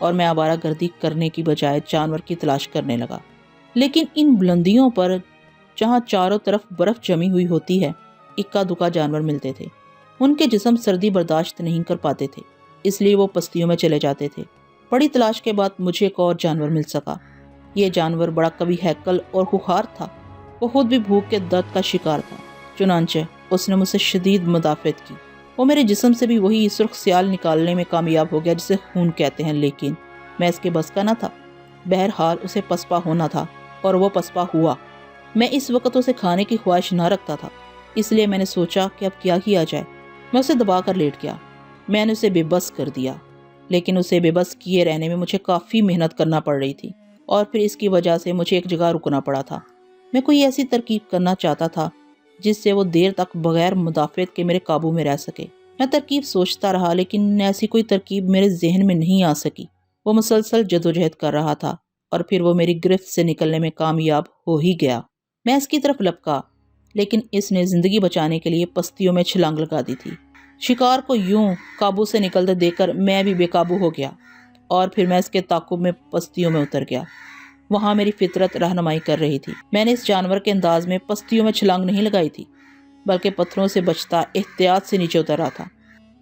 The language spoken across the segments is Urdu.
اور میں آوارہ گردی کرنے کی بجائے جانور کی تلاش کرنے لگا۔ لیکن ان بلندیوں پر جہاں چاروں طرف برف جمی ہوئی ہوتی ہے، اکا دکا جانور ملتے تھے۔ ان کے جسم سردی برداشت نہیں کر پاتے تھے، اس لیے وہ پستیوں میں چلے جاتے تھے۔ بڑی تلاش کے بعد مجھے ایک اور جانور مل سکا۔ یہ جانور بڑا قوی ہیکل اور خوخار تھا۔ وہ خود بھی بھوک کے درد کا شکار تھا، چنانچہ اس نے مجھ سے شدید مدافعت کی۔ وہ میرے جسم سے بھی وہی سرخ سیال نکالنے میں کامیاب ہو گیا جسے خون کہتے ہیں، لیکن میں اس کے بس کا نہ تھا۔ بہرحال اسے پسپا ہونا تھا اور وہ پسپا ہوا۔ میں اس وقت اسے کھانے کی خواہش نہ رکھتا تھا، اس لیے میں نے سوچا کہ اب کیا کیا جائے۔ میں اسے دبا کر لیٹ گیا۔ میں نے اسے بے بس کر دیا، لیکن اسے بے بس کیے رہنے میں مجھے کافی محنت کرنا پڑ رہی تھی، اور پھر اس کی وجہ سے مجھے ایک جگہ رکنا پڑا تھا۔ میں کوئی ایسی ترکیب کرنا چاہتا تھا جس سے وہ دیر تک بغیر مدافعت کے میرے قابو میں رہ سکے۔ میں ترکیب سوچتا رہا، لیکن ایسی کوئی ترکیب میرے ذہن میں نہیں آ سکی۔ وہ مسلسل جدوجہد کر رہا تھا اور پھر وہ میری گرفت سے نکلنے میں کامیاب ہو ہی گیا۔ میں اس کی طرف لپکا، لیکن اس نے زندگی بچانے کے لیے پستیوں میں چھلانگ لگا دی تھی۔ شکار کو یوں قابو سے نکلتے دیکھ کر میں بھی بے قابو ہو گیا، اور پھر میں اس کے تعاقب میں پستیوں میں اتر گیا۔ وہاں میری فطرت رہنمائی کر رہی تھی۔ میں نے اس جانور کے انداز میں پستیوں میں چھلانگ نہیں لگائی تھی، بلکہ پتھروں سے بچتا احتیاط سے نیچے اتر رہا تھا۔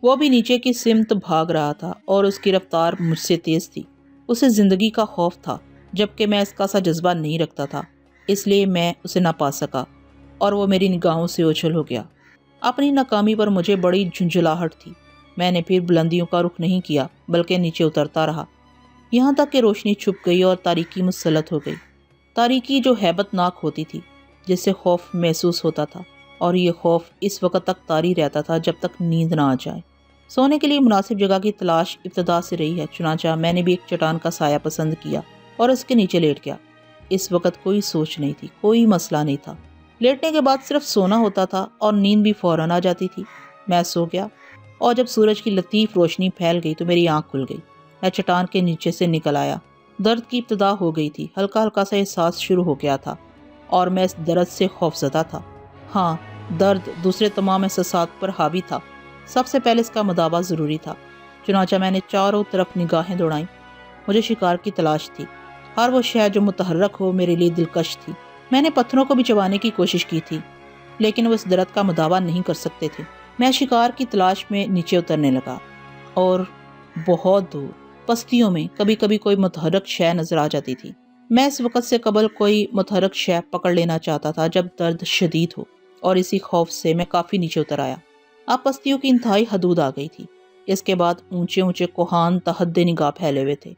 وہ بھی نیچے کی سمت بھاگ رہا تھا اور اس کی رفتار مجھ سے تیز تھی۔ اسے زندگی کا خوف تھا، جبکہ میں اس کا سا جذبہ نہیں رکھتا تھا، اس لیے میں اسے نہ پا سکا اور وہ میری نگاہوں سے اوجھل ہو گیا۔ اپنی ناکامی پر مجھے بڑی جھنجھلاہٹ تھی۔ میں نے پھر بلندیوں کا رخ نہیں کیا، بلکہ نیچے اترتا رہا، یہاں تک کہ روشنی چھپ گئی اور تاریکی مسلط ہو گئی۔ تاریکی جو ہیبت ناک ہوتی تھی، جس سے خوف محسوس ہوتا تھا، اور یہ خوف اس وقت تک طاری رہتا تھا جب تک نیند نہ آ جائے۔ سونے کے لیے مناسب جگہ کی تلاش ابتدا سے رہی ہے، چنانچہ میں نے بھی ایک چٹان کا سایہ پسند کیا اور اس کے نیچے لیٹ گیا۔ اس وقت کوئی سوچ نہیں تھی، کوئی مسئلہ نہیں تھا۔ لیٹنے کے بعد صرف سونا ہوتا تھا اور نیند بھی فوراً آ جاتی تھی۔ میں سو گیا، اور جب سورج کی لطیف روشنی پھیل گئی تو میری آنکھ کھل گئی۔ میں چٹان کے نیچے سے نکل آیا۔ درد کی ابتدا ہو گئی تھی، ہلکا ہلکا سا احساس شروع ہو گیا تھا، اور میں اس درد سے خوفزدہ تھا۔ ہاں، درد دوسرے تمام احساسات پر حاوی تھا۔ سب سے پہلے اس کا مداوع ضروری تھا، چنانچہ میں نے چاروں طرف نگاہیں دوڑائیں۔ مجھے شکار کی تلاش تھی۔ ہر وہ شے جو متحرک ہو میرے لیے دلکش تھی۔ میں نے پتھروں کو بھی چبانے کی کوشش کی تھی، لیکن وہ اس درد کا مداوع نہیں کر سکتے تھے۔ میں شکار کی تلاش میں نیچے اترنے لگا، اور بہت دور پستیوں میں کبھی کبھی کوئی متحرک شے نظر آ جاتی تھی۔ میں اس وقت سے قبل کوئی متحرک شے پکڑ لینا چاہتا تھا جب درد شدید ہو، اور اسی خوف سے میں کافی نیچے اتر آیا۔ اب پستیوں کی انتہائی حدود آ گئی تھی۔ اس کے بعد اونچے اونچے کوہان تحد نگاہ پھیلے ہوئے تھے،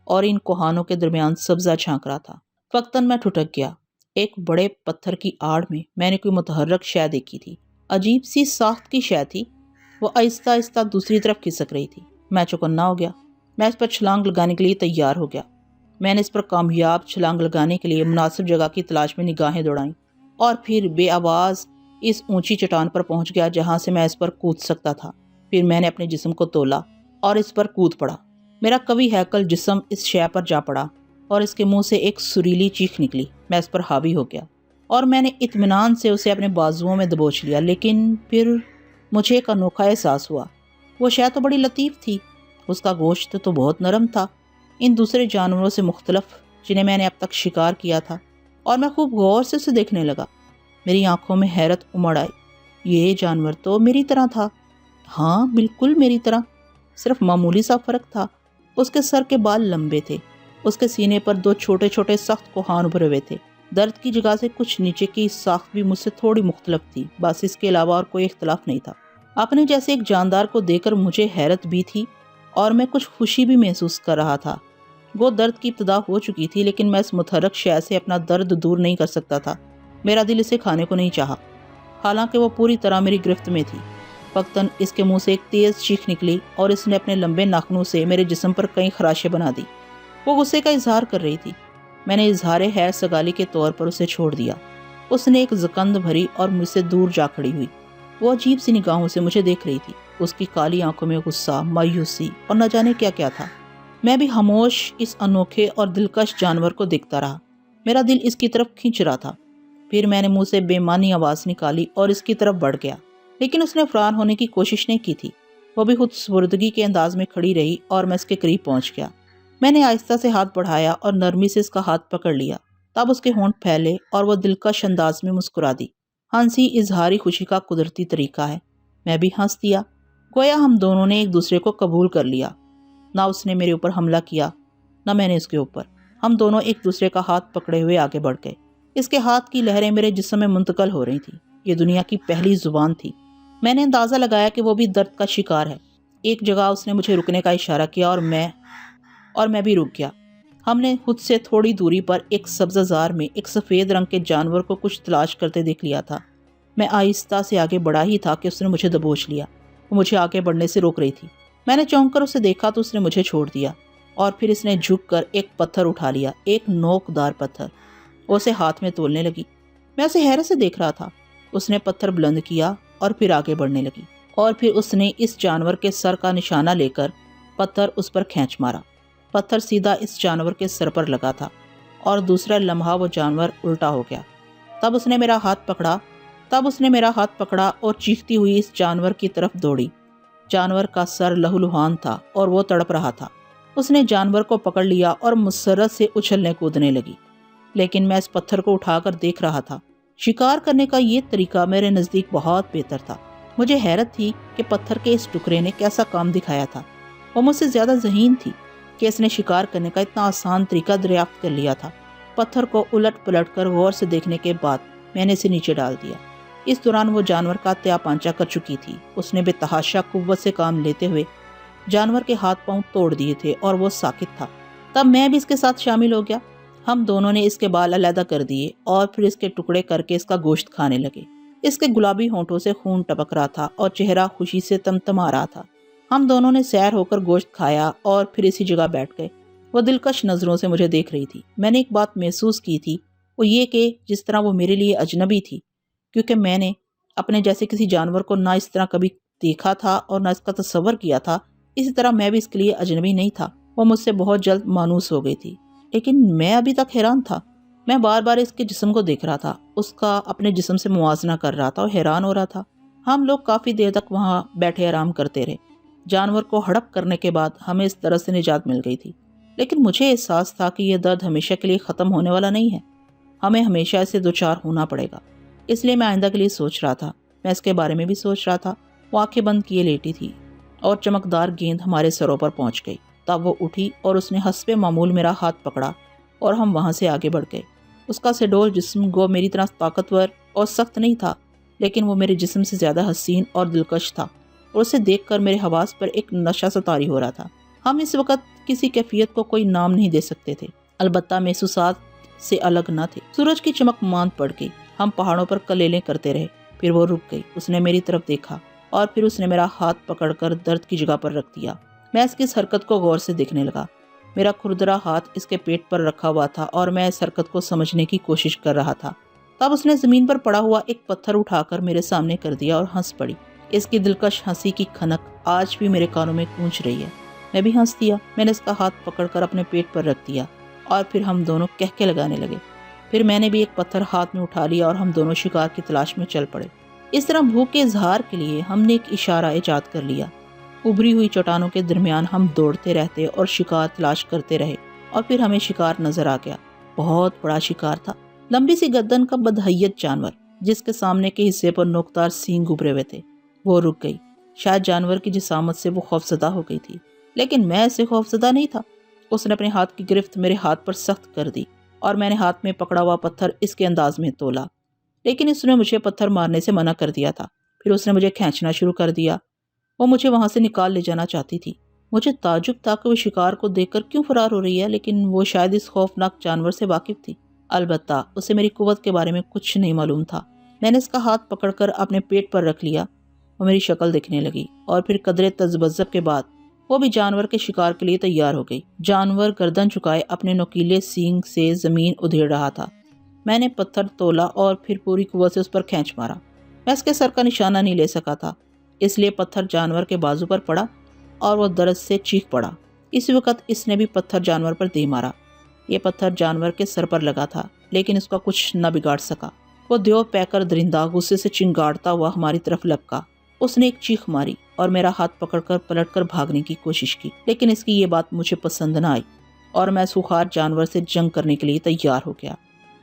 اور ان کوہانوں کے درمیان سبزہ چھانک رہا تھا۔ فقطاً میں ٹھٹک گیا۔ ایک بڑے پتھر کی آڑ میں نے کوئی متحرک شے دیکھی تھی۔ عجیب سی ساخت کی شے تھی۔ وہ آہستہ آہستہ دوسری طرف کھسک رہی تھی۔ میں چوکنا ہو گیا۔ میں اس پر چھلانگ لگانے کے لیے تیار ہو گیا۔ میں نے اس پر کامیاب چھلانگ لگانے کے لیے مناسب جگہ کی تلاش میں نگاہیں دوڑائیں، اور پھر بے آواز اس اونچی چٹان پر پہنچ گیا جہاں سے میں اس پر کود سکتا تھا۔ پھر میں نے اپنے جسم کو تولا اور اس پر کود پڑا۔ میرا قوی ہیکل جسم اس شے پر جا پڑا، اور اس کے منہ سے ایک سریلی چیخ نکلی۔ میں اس پر حاوی ہو گیا، اور میں نے اطمینان سے اسے اپنے بازوؤں میں دبوچ لیا، لیکن پھر مجھے ایک انوکھا احساس ہوا۔ وہ شے تو بڑی لطیف تھی، اس کا گوشت تو بہت نرم تھا، ان دوسرے جانوروں سے مختلف جنہیں میں نے اب تک شکار کیا تھا، اور میں خوب غور سے اسے دیکھنے لگا۔ میری آنکھوں میں حیرت امڑ آئی۔ یہ جانور تو میری طرح تھا، ہاں بالکل میری طرح، صرف معمولی سا فرق تھا۔ اس کے سر کے بال لمبے تھے، اس کے سینے پر دو چھوٹے چھوٹے سخت کوہان ابھرے ہوئے تھے۔ درد کی جگہ سے کچھ نیچے کی ساخت بھی مجھ سے تھوڑی مختلف تھی، بس اس کے علاوہ اور کوئی اختلاف نہیں تھا۔ اپنے جیسے ایک جاندار کو دیکھ کر مجھے حیرت بھی تھی، اور میں کچھ خوشی بھی محسوس کر رہا تھا۔ وہ درد کی ابتدا ہو چکی تھی، لیکن میں اس متحرک شے سے اپنا درد دور نہیں کر سکتا تھا۔ میرا دل اسے کھانے کو نہیں چاہا، حالانکہ وہ پوری طرح میری گرفت میں تھی۔ فقطاً اس کے منہ سے ایک تیز چیخ نکلی، اور اس نے اپنے لمبے ناخنوں سے میرے جسم پر کئی خراشیں بنا دی۔ وہ غصے کا اظہار کر رہی تھی۔ میں نے اظہار خیر سگالی کے طور پر اسے چھوڑ دیا۔ اس نے ایک زکند بھری اور مجھ سے دور جا کھڑی ہوئی۔ وہ عجیب سی نگاہوں سے مجھے دیکھ رہی تھی۔ اس کی کالی آنکھوں میں غصہ، مایوسی اور نہ جانے کیا کیا تھا۔ میں بھی خاموش اس انوکھے اور دلکش جانور کو دیکھتا رہا۔ میرا دل اس کی طرف کھنچ رہا تھا۔ پھر میں نے منہ سے بے معنی آواز نکالی اور اس کی طرف بڑھ گیا، لیکن اس نے فرار ہونے کی کوشش نہیں کی تھی۔ وہ بھی خود سپردگی کے انداز میں کھڑی رہی، اور میں اس کے قریب پہنچ گیا۔ میں نے آہستہ سے ہاتھ بڑھایا اور نرمی سے اس کا ہاتھ پکڑ لیا۔ تب اس کے ہونٹ پھیلے اور وہ دلکش انداز میں مسکرا دی۔ ہنسی اظہاری خوشی کا قدرتی طریقہ ہے۔ میں بھی ہنس دیا، گویا ہم دونوں نے ایک دوسرے کو قبول کر لیا۔ نہ اس نے میرے اوپر حملہ کیا، نہ میں نے اس کے اوپر۔ ہم دونوں ایک دوسرے کا ہاتھ پکڑے ہوئے آگے بڑھ گئے۔ اس کے ہاتھ کی لہریں میرے جسم میں منتقل ہو رہی تھیں۔ یہ دنیا کی پہلی زبان تھی۔ میں نے اندازہ لگایا کہ وہ بھی درد کا شکار ہے۔ ایک جگہ اس نے مجھے رکنے کا اشارہ کیا اور میں بھی رک گیا۔ ہم نے خود سے تھوڑی دوری پر ایک سبزہ زار میں ایک سفید رنگ کے جانور کو کچھ تلاش کرتے دیکھ لیا تھا۔ میں آہستہ سے آگے بڑھا ہی تھا کہ اس نے مجھے دبوچ لیا۔ وہ مجھے آگے بڑھنے سے روک رہی تھی۔ میں نے چونک کر اسے دیکھا تو اس نے مجھے چھوڑ دیا اور پھر اس نے جھک کر ایک پتھر اٹھا لیا، ایک نوکدار پتھر۔ وہ اسے ہاتھ میں تولنے لگی۔ میں اسے حیرت سے دیکھ رہا تھا۔ اس نے پتھر بلند کیا اور پھر آگے بڑھنے لگی، اور پھر اس نے اس جانور کے سر کا نشانہ لے کر پتھر اس پر کھینچ مارا۔ پتھر سیدھا اس جانور کے سر پر لگا تھا اور دوسرا لمحہ وہ جانور الٹا ہو گیا۔ تب اس نے میرا ہاتھ پکڑا اور چیختی ہوئی اس جانور کی طرف دوڑی۔ جانور کا سر لہولہان تھا اور وہ تڑپ رہا تھا۔ اس نے جانور کو پکڑ لیا اور مسرت سے اچھلنے کودنے لگی، لیکن میں اس پتھر کو اٹھا کر دیکھ رہا تھا۔ شکار کرنے کا یہ طریقہ میرے نزدیک بہت بہتر تھا۔ مجھے حیرت تھی کہ پتھر کے اس ٹکڑے نے کیسا کام دکھایا تھا۔ وہ مجھ سے زیادہ ذہین تھی کہ اس نے شکار کرنے کا اتنا آسان طریقہ دریافت کر لیا تھا۔ پتھر کو الٹ پلٹ کر غور سے دیکھنے کے بعد میں نے اسے نیچے ڈال دیا۔ اس دوران وہ جانور کا تیا پانچا کر چکی تھی۔ اس نے بے تحاشا قوت سے کام لیتے ہوئے جانور کے ہاتھ پاؤں توڑ دیے تھے اور وہ ساکت تھا۔ تب میں بھی اس کے ساتھ شامل ہو گیا۔ ہم دونوں نے اس کے بال علیحدہ کر دیے اور پھر اس کے ٹکڑے کر کے اس کا گوشت کھانے لگے۔ اس کے گلابی ہونٹوں سے خون ٹپک رہا تھا اور چہرہ خوشی سے تمتما رہا تھا۔ ہم دونوں نے سیر ہو کر گوشت کھایا اور پھر اسی جگہ بیٹھ گئے۔ وہ دلکش نظروں سے مجھے دیکھ رہی تھی۔ میں نے ایک بات محسوس کی تھی، وہ یہ کہ جس طرح وہ میرے لیے اجنبی تھی، کیونکہ میں نے اپنے جیسے کسی جانور کو نہ اس طرح کبھی دیکھا تھا اور نہ اس کا تصور کیا تھا، اسی طرح میں بھی اس کے لیے اجنبی نہیں تھا۔ وہ مجھ سے بہت جلد مانوس ہو گئی تھی، لیکن میں ابھی تک حیران تھا۔ میں بار بار اس کے جسم کو دیکھ رہا تھا، اس کا اپنے جسم سے موازنہ کر رہا تھا اور حیران ہو رہا تھا۔ ہم لوگ کافی دیر تک وہاں بیٹھے آرام کرتے رہے۔ جانور کو ہڑپ کرنے کے بعد ہمیں اس درد سے نجات مل گئی تھی، لیکن مجھے احساس تھا کہ یہ درد ہمیشہ کے لیے ختم ہونے والا نہیں ہے۔ ہمیں ہمیشہ اسے دوچار ہونا پڑے گا۔ اس لیے میں آئندہ کے لیے سوچ رہا تھا۔ میں اس کے بارے میں بھی سوچ رہا تھا۔ وہ آنکھیں بند کیے لیٹی تھی اور چمکدار گیند ہمارے سروں پر پہنچ گئی۔ تب وہ اٹھی اور اس نے حسب معمول میرا ہاتھ پکڑا اور ہم وہاں سے آگے بڑھ گئے۔ اس کا سڈول جسم گو میری طرح طاقتور اور سخت نہیں تھا، لیکن وہ میرے جسم سے زیادہ حسین اور دلکش تھا، اور اسے دیکھ کر میرے حواس پر ایک نشہ سا طاری ہو رہا تھا۔ ہم اس وقت کسی کیفیت کو کوئی نام نہیں دے سکتے تھے، البتہ محسوسات سے الگ نہ تھے۔ سورج کی چمک ماند پڑ گئی۔ ہم پہاڑوں پر کلیلیں کرتے رہے۔ پھر وہ رک گئی۔ اس نے میری طرف دیکھا اور پھر اس نے میرا ہاتھ پکڑ کر درد کی جگہ پر رکھ دیا۔ میں اس کی اس حرکت کو غور سے دیکھنے لگا۔ میرا کھردرا ہاتھ اس کے پیٹ پر رکھا ہوا تھا اور میں اس حرکت کو سمجھنے کی کوشش کر رہا تھا۔ تب اس نے زمین پر پڑا ہوا ایک پتھر اٹھا کر میرے سامنے کر دیا اور ہنس پڑی۔ اس کی دلکش ہنسی کی کھنک آج بھی میرے کانوں میں گونج رہی ہے۔ میں بھی ہنس دیا۔ میں نے اس کا ہاتھ پکڑ کر اپنے پیٹ پر رکھ دیا اور پھر ہم دونوں کہکے لگانے لگے۔ پھر میں نے بھی ایک پتھر ہاتھ میں اٹھا لیا اور ہم دونوں شکار کی تلاش میں چل پڑے۔ اس طرح بھوک کے اظہار کے لیے ہم نے ایک اشارہ ایجاد کر لیا۔ ابھری ہوئی چٹانوں کے درمیان ہم دوڑتے رہتے اور شکار تلاش کرتے رہے، اور پھر ہمیں شکار نظر آ گیا۔ بہت بڑا شکار تھا، لمبی سی گردن کا بدحیت جانور جس کے سامنے کے حصے پر نوکدار سینگ ابھرے ہوئے تھے۔ وہ رک گئی۔ شاید جانور کی جسامت سے وہ خوفزدہ ہو گئی تھی، لیکن میں اسے خوفزدہ نہیں تھا۔ اس نے اپنے ہاتھ کی گرفت میرے ہاتھ پر سخت کر دی اور میں نے ہاتھ میں پکڑا ہوا پتھر اس کے انداز میں تولا، لیکن اس نے مجھے پتھر مارنے سے منع کر دیا تھا۔ پھر اس نے مجھے کھینچنا شروع کر دیا۔ وہ مجھے وہاں سے نکال لے جانا چاہتی تھی۔ مجھے تعجب تھا کہ وہ شکار کو دیکھ کر کیوں فرار ہو رہی ہے، لیکن وہ شاید اس خوفناک جانور سے واقف تھی۔ البتہ اسے میری قوت کے بارے میں کچھ نہیں معلوم تھا۔ میں نے اس کا ہاتھ پکڑ کر اپنے پیٹ پر رکھ لیا۔ وہ میری شکل دیکھنے لگی اور پھر قدرے تذبذب کے بعد وہ بھی جانور کے شکار کے لیے تیار ہو گئی۔ جانور گردن چکائے اپنے نوکیلے سینگ سے زمین ادھیڑ رہا تھا۔ میں نے پتھر تولا اور پھر پوری قوت سے اس پر کھینچ مارا۔ میں اس کے سر کا نشانہ نہیں لے سکا تھا، اس لیے پتھر جانور کے بازو پر پڑا اور وہ درد سے چیخ پڑا۔ اس وقت اس نے بھی پتھر جانور پر دے مارا۔ یہ پتھر جانور کے سر پر لگا تھا، لیکن اس کا کچھ نہ بگاڑ سکا۔ وہ دیو پہ کر درندہ غصے سے چنگاڑتا ہوا ہماری طرف لپکا۔ اس نے ایک چیخ ماری اور میرا ہاتھ پکڑ کر پلٹ کر بھاگنے کی کوشش کی، لیکن اس کی یہ بات مجھے پسند نہ آئی۔ اور میں سوکھار جانور سے جنگ کرنے کے لیے تیار ہو گیا۔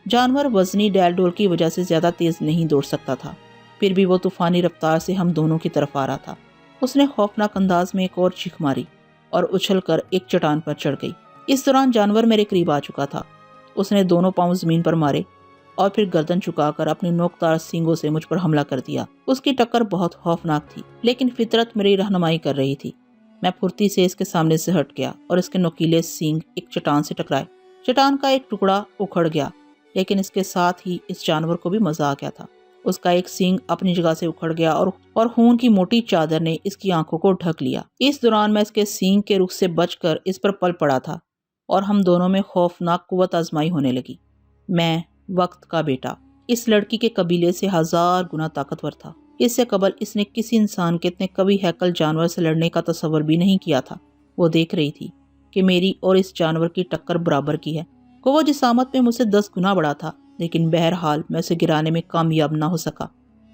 جانور وزنی ڈیل ڈول کی وجہ سے زیادہ تیز نہیں دوڑ سکتا تھا، پھر بھی وہ طوفانی رفتار سے ہم دونوں کی طرف آ رہا تھا۔ اس نے خوفناک انداز میں ایک اور چیخ ماری اور اچھل کر ایک چٹان پر چڑھ گئی۔ اس دوران جانور میرے قریب آ چکا تھا۔ اس نے دونوں پاؤں زمین پر مارے اور پھر گردن چکا کر اپنے نوکدار سینگوں سے مجھ پر حملہ کر دیا۔ اس کی ٹکر بہت خوفناک تھی، لیکن فطرت میری رہنمائی کر رہی تھی۔ میں پھرتی سے اس کے سامنے سے ہٹ گیا اور اس کے نوکیلے سینگ ایک چٹان سے ٹکرائے۔ چٹان کا ایک ٹکڑا اکھڑ گیا، لیکن اس کے ساتھ ہی اس جانور کو بھی مزہ آ گیا تھا۔ اس کا ایک سینگ اپنی جگہ سے اکھڑ گیا اور خون کی موٹی چادر نے اس کی آنکھوں کو ڈھک لیا۔ اس دوران میں اس کے سینگ کے رخ سے بچ کر اس پر پل پڑا تھا اور ہم دونوں میں خوفناک قوت آزمائی ہونے لگی۔ میں وقت کا بیٹا اس لڑکی کے قبیلے سے 1000 گنا طاقتور تھا۔ اس سے قبل اس نے کسی انسان کے اتنے قوی ہیکل جانور سے لڑنے کا تصور بھی نہیں کیا تھا۔ وہ دیکھ رہی تھی کہ میری اور اس جانور کی ٹکر برابر کی ہے۔ وہ جسامت میں مجھ سے 10 گنا بڑا تھا، لیکن بہرحال میں اسے گرانے میں کامیاب نہ ہو سکا۔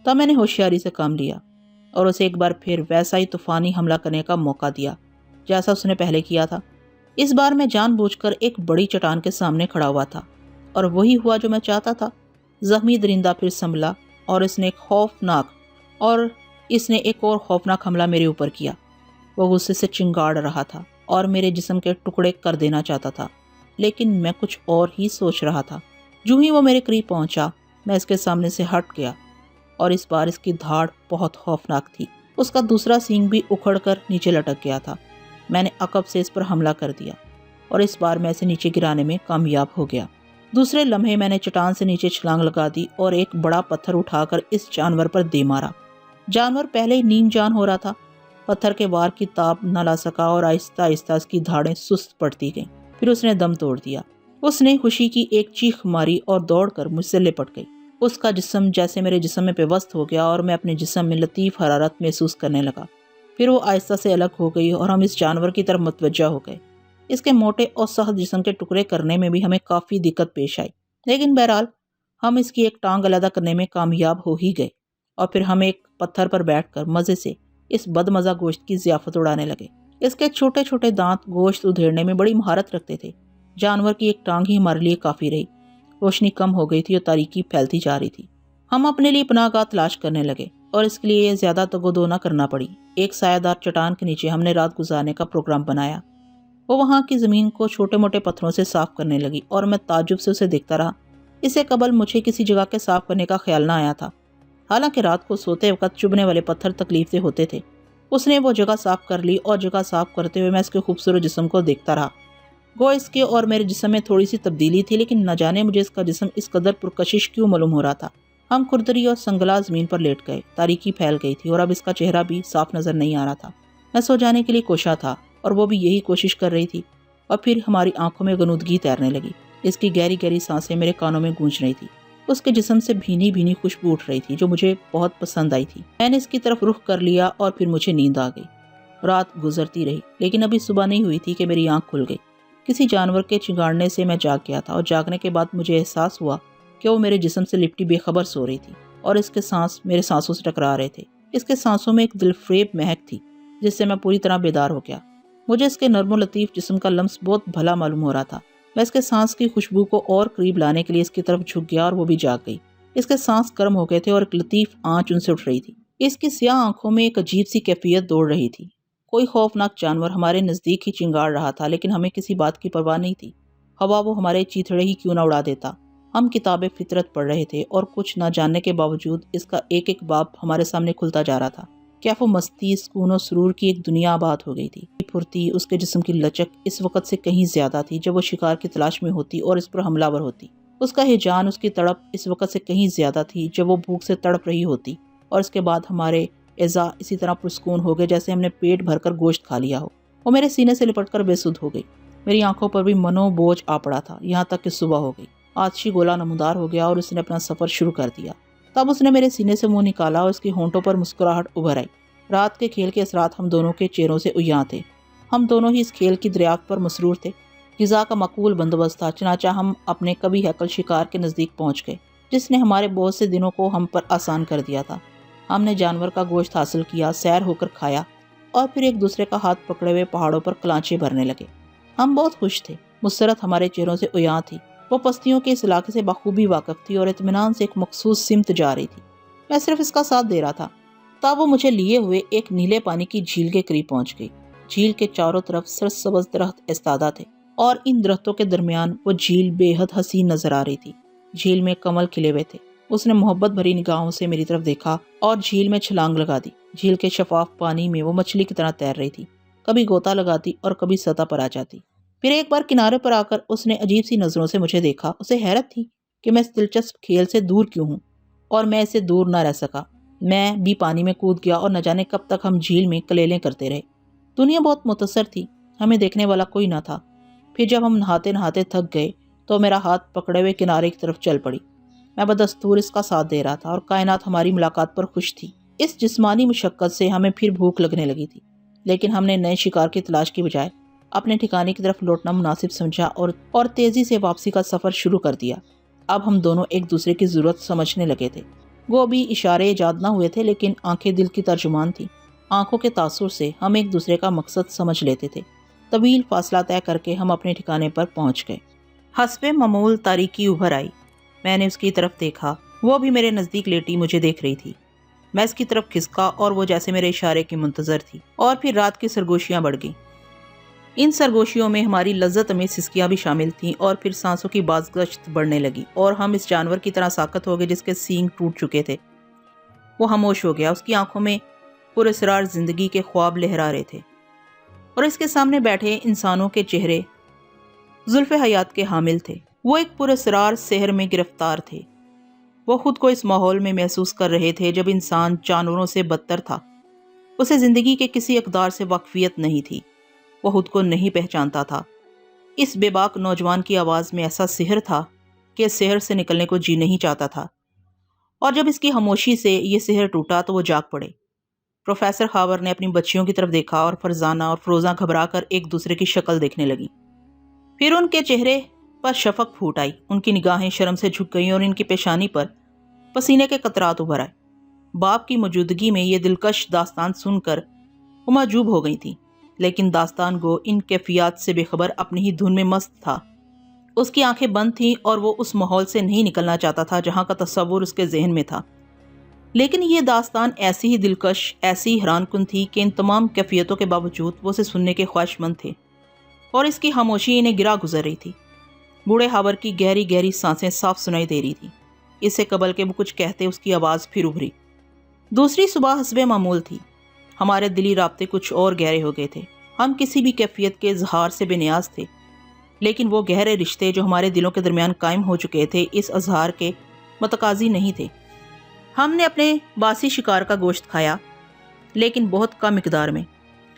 تب میں نے ہوشیاری سے کام لیا اور اسے ایک بار پھر ویسا ہی طوفانی حملہ کرنے کا موقع دیا جیسا اس نے پہلے کیا تھا۔ اس بار میں جان بوجھ کر ایک بڑی چٹان کے سامنے کھڑا ہوا تھا، اور وہی ہوا جو میں چاہتا تھا۔ زخمی درندہ پھر سنبھلا اور اس نے ایک اور خوفناک حملہ میرے اوپر کیا۔ وہ غصے سے چنگاڑ رہا تھا اور میرے جسم کے ٹکڑے کر دینا چاہتا تھا، لیکن میں کچھ اور ہی سوچ رہا تھا۔ جو ہی وہ میرے قریب پہنچا، میں اس کے سامنے سے ہٹ گیا، اور اس بار اس کی دھاڑ بہت خوفناک تھی۔ اس کا دوسرا سینگ بھی اکھڑ کر نیچے لٹک گیا تھا۔ میں نے عقب سے اس پر حملہ کر دیا اور اس بار میں اسے نیچے گرانے میں کامیاب ہو گیا۔ دوسرے لمحے میں نے چٹان سے نیچے چھلانگ لگا دی اور ایک بڑا پتھر اٹھا کر اس جانور پر دے مارا۔ جانور پہلے ہی نیم جان ہو رہا تھا، پتھر کے وار کی تاب نہ لا سکا اور آہستہ آہستہ اس کی دھاڑیں سست پڑتی گئیں۔ پھر اس نے دم توڑ دیا۔ اس نے خوشی کی ایک چیخ ماری اور دوڑ کر مجھ سے لپٹ گئی۔ اس کا جسم جیسے میرے جسم میں پیوست ہو گیا اور میں اپنے جسم میں لطیف حرارت محسوس کرنے لگا۔ پھر وہ آہستہ سے الگ ہو گئی اور ہم اس جانور کی طرف متوجہ ہو گئے۔ اس کے موٹے اور سخت جسم کے ٹکڑے کرنے میں بھی ہمیں کافی دقت پیش آئی، لیکن بہرحال ہم اس کی ایک ٹانگ علیحدہ کرنے میں کامیاب ہو ہی گئے، اور پھر ہم ایک پتھر پر بیٹھ کر مزے سے اس بدمزہ گوشت کی ضیافت اڑانے لگے۔ اس کے چھوٹے چھوٹے دانت گوشت ادھیڑنے میں بڑی مہارت رکھتے تھے۔ جانور کی ایک ٹانگ ہی ہمارے لیے کافی رہی۔ روشنی کم ہو گئی تھی اور تاریکی پھیلتی جا رہی تھی۔ ہم اپنے لیے پناہ گاہ تلاش کرنے لگے، اور اس کے لیے زیادہ تگودو نہ کرنا پڑی۔ ایک سایہ دار چٹان کے نیچے ہم نے رات گزارنے کا پروگرام بنایا۔ وہ وہاں کی زمین کو چھوٹے موٹے پتھروں سے صاف کرنے لگی اور میں تعجب سے اسے دیکھتا رہا۔ اس سے قبل مجھے کسی جگہ کے صاف کرنے کا خیال نہ آیا تھا، حالانکہ رات کو سوتے وقت چبھنے والے پتھر تکلیف دہ ہوتے تھے۔ اس نے وہ جگہ صاف کر لی اور جگہ صاف کرتے ہوئے میں اس کے خوبصورت جسم کو دیکھتا رہا۔ گو اس کے اور میرے جسم میں تھوڑی سی تبدیلی تھی، لیکن نہ جانے مجھے اس کا جسم اس قدر پرکشش کیوں معلوم ہو رہا تھا۔ ہم کردری اور سنگلا زمین پر لیٹ گئے۔ تاریکی پھیل گئی تھی اور اب اس کا چہرہ بھی صاف نظر نہیں آ رہا تھا۔ میں سو جانے کے لیے کوشاں تھا اور وہ بھی یہی کوشش کر رہی تھی، اور پھر ہماری آنکھوں میں غنودگی تیرنے لگی۔ اس کی گہری گہری سانسیں میرے کانوں میں گونج رہی تھی۔ اس کے جسم سے بھینی بھینی خوشبو اٹھ رہی تھی جو مجھے بہت پسند آئی تھی۔ میں نے اس کی طرف رخ کر لیا اور پھر مجھے نیند آ گئی۔ رات گزرتی رہی، لیکن ابھی صبح نہیں ہوئی تھی کہ میری آنکھ کھل گئی۔ کسی جانور کے چنگاڑنے سے میں جاگ گیا تھا، اور جاگنے کے بعد مجھے احساس ہوا کہ وہ میرے جسم سے لپٹی بے خبر سو رہی تھی، اور اس کے سانس میرے سانسوں سے ٹکرا رہے تھے۔ اس کے سانسوں میں ایک دلفریب مہک تھی جس سے میں پوری طرح بیدار ہو گیا۔ مجھے اس کے نرم و لطیف جسم کا لمس بہت بھلا معلوم ہو رہا تھا۔ میں اس کے سانس کی خوشبو کو اور قریب لانے کے لیے اس کی طرف جھک گیا اور وہ بھی جاگ گئی۔ اس کے سانس گرم ہو گئے تھے اور ایک لطیف آنچ ان سے اٹھ رہی تھی۔ اس کی سیاہ آنکھوں میں ایک عجیب سی کیفیت دوڑ رہی تھی۔ کوئی خوفناک جانور ہمارے نزدیک ہی چنگاڑ رہا تھا، لیکن ہمیں کسی بات کی پرواہ نہیں تھی۔ ہوا وہ ہمارے چیتھڑے ہی کیوں نہ اڑا دیتا۔ ہم کتاب فطرت پڑھ رہے تھے اور کچھ نہ جاننے کے باوجود اس کا ایک ایک باب ہمارے سامنے کھلتا جا رہا تھا۔ کیف و مستی، سکون و سرور کی ایک دنیا آباد ہو گئی تھی۔ پھرتی، اس کے جسم کی لچک اس وقت سے کہیں زیادہ تھی جب وہ شکار کی تلاش میں ہوتی اور اس پر حملہ ور ہوتی۔ اس کا ہیجان، اس کی تڑپ اس وقت سے کہیں زیادہ تھی جب وہ بھوک سے تڑپ رہی ہوتی، اور اس کے بعد ہمارے اعضاء اسی طرح پرسکون ہو گئے جیسے ہم نے پیٹ بھر کر گوشت کھا لیا ہو۔ وہ میرے سینے سے لپٹ کر بے سدھ ہو گئی۔ میری آنکھوں پر بھی منو بوجھ آ پڑا تھا، یہاں تک کہ صبح ہو گئی۔ آتشی گولا نمودار ہو گیا اور اس نے اپنا سفر شروع کر دیا۔ تب اس نے میرے سینے سے منہ نکالا اور اس کی ہونٹوں پر مسکراہٹ ابھر آئی۔ رات کے کھیل کے اثرات ہم دونوں کے چہروں سے عیاں تھے۔ ہم دونوں ہی اس کھیل کی دریافت پر مسرور تھے۔ غذا کا معقول بندوبست تھا، چنانچہ ہم اپنے کبھی ہیکل شکار کے نزدیک پہنچ گئے، جس نے ہمارے بہت سے دنوں کو ہم پر آسان کر دیا تھا۔ ہم نے جانور کا گوشت حاصل کیا، سیر ہو کر کھایا، اور پھر ایک دوسرے کا ہاتھ پکڑے ہوئے پہاڑوں پر کلانچے بھرنے لگے۔ ہم بہت خوش تھے۔ مسرت ہمارے چہروں سے عیاں تھی۔ وہ پستیوں کے اس علاقے سے بخوبی واقف تھی اور اطمینان سے ایک مخصوص سمت جا رہی تھی۔ میں صرف اس کا ساتھ دے رہا تھا۔ تب وہ مجھے لیے ہوئے ایک نیلے پانی کی جھیل کے قریب پہنچ گئی۔ جھیل کے چاروں طرف سرسبز درخت ایستادہ تھے اور ان درختوں کے درمیان وہ جھیل بے حد حسین نظر آ رہی تھی۔ جھیل میں کمل کھلے ہوئے تھے۔ اس نے محبت بھری نگاہوں سے میری طرف دیکھا اور جھیل میں چھلانگ لگا دی۔ جھیل کے شفاف پانی میں وہ مچھلی کی طرح تیر رہی تھی، کبھی غوطہ لگاتی اور کبھی سطح پر آ جاتی۔ پھر ایک بار کنارے پر آ کر اس نے عجیب سی نظروں سے مجھے دیکھا۔ اسے حیرت تھی کہ میں اس دلچسپ کھیل سے دور کیوں ہوں، اور میں اسے دور نہ رہ سکا۔ میں بھی پانی میں کود گیا اور نہ جانے کب تک ہم جھیل میں کلیلیں کرتے رہے۔ دنیا بہت مختصر تھی، ہمیں دیکھنے والا کوئی نہ تھا۔ پھر جب ہم نہاتے نہاتے تھک گئے تو میرا ہاتھ پکڑے ہوئے کنارے کی طرف چل پڑی۔ میں بدستور اس کا ساتھ دے رہا تھا اور کائنات ہماری ملاقات پر خوش تھی۔ اس جسمانی مشقت سے ہمیں پھر بھوک لگنے لگی تھی، لیکن ہم نے نئے شکار کی تلاش کی بجائے اپنے ٹھکانے کی طرف لوٹنا مناسب سمجھا اور تیزی سے واپسی کا سفر شروع کر دیا۔ اب ہم دونوں ایک دوسرے کی ضرورت سمجھنے لگے تھے۔ وہ بھی اشارے ایجاد نہ ہوئے تھے، لیکن آنکھیں دل کی ترجمان تھیں۔ آنکھوں کے تاثر سے ہم ایک دوسرے کا مقصد سمجھ لیتے تھے۔ طویل فاصلہ طے کر کے ہم اپنے ٹھکانے پر پہنچ گئے۔ حسب معمول تاریکی ابھر آئی۔ میں نے اس کی طرف دیکھا، وہ بھی میرے نزدیک لیٹی مجھے دیکھ رہی تھی۔ میں اس کی طرف کھسکا اور وہ جیسے میرے اشارے کی منتظر تھی۔ اور پھر رات کی سرگوشیاں بڑھ گئیں۔ ان سرگوشیوں میں ہماری لذت امیز سسکیاں بھی شامل تھیں، اور پھر سانسوں کی بازگشت بڑھنے لگی اور ہم اس جانور کی طرح ساکت ہو گئے جس کے سینگ ٹوٹ چکے تھے۔ وہ خاموش ہو گیا۔ اس کی آنکھوں میں پراسرار زندگی کے خواب لہرا رہے تھے، اور اس کے سامنے بیٹھے انسانوں کے چہرے زلف حیات کے حامل تھے۔ وہ ایک پراسرار سحر میں گرفتار تھے۔ وہ خود کو اس ماحول میں محسوس کر رہے تھے جب انسان جانوروں سے بدتر تھا۔ اسے زندگی کے کسی اقدار سے واقفیت نہیں تھی۔ وہ خود کو نہیں پہچانتا تھا۔ اس بے باک نوجوان کی آواز میں ایسا سحر تھا کہ اس سحر سے نکلنے کو جی نہیں چاہتا تھا، اور جب اس کی خاموشی سے یہ سحر ٹوٹا تو وہ جاگ پڑے۔ پروفیسر خاور نے اپنی بچیوں کی طرف دیکھا اور فرزانہ اور فروزہ گھبرا کر ایک دوسرے کی شکل دیکھنے لگی۔ پھر ان کے چہرے پر شفق پھوٹ آئی، ان کی نگاہیں شرم سے جھک گئیں اور ان کی پیشانی پر پسینے کے قطرات ابھر آئے۔ باپ کی موجودگی میں یہ دلکش داستان سن کر وہ معجوب ہو گئی تھی، لیکن داستان گو ان کیفیات سے بے خبر اپنی ہی دھن میں مست تھا۔ اس کی آنکھیں بند تھیں اور وہ اس ماحول سے نہیں نکلنا چاہتا تھا جہاں کا تصور اس کے ذہن میں تھا۔ لیکن یہ داستان ایسی ہی دلکش، ایسی حیران کن تھی کہ ان تمام کیفیتوں کے باوجود وہ اسے سننے کے خواہش مند تھے، اور اس کی خاموشی انہیں گرا گزر رہی تھی۔ بوڑھے خاور کی گہری گہری سانسیں صاف سنائی دے رہی تھی۔ اس سے قبل کہ وہ کچھ کہتے اس کی آواز پھر ابھری۔ دوسری صبح حسب معمول تھی۔ ہمارے دلی رابطے کچھ اور گہرے ہو گئے تھے۔ ہم کسی بھی کیفیت کے اظہار سے بے نیاز تھے، لیکن وہ گہرے رشتے جو ہمارے دلوں کے درمیان قائم ہو چکے تھے اس اظہار کے متقاضی نہیں تھے۔ ہم نے اپنے باسی شکار کا گوشت کھایا، لیکن بہت کم مقدار میں۔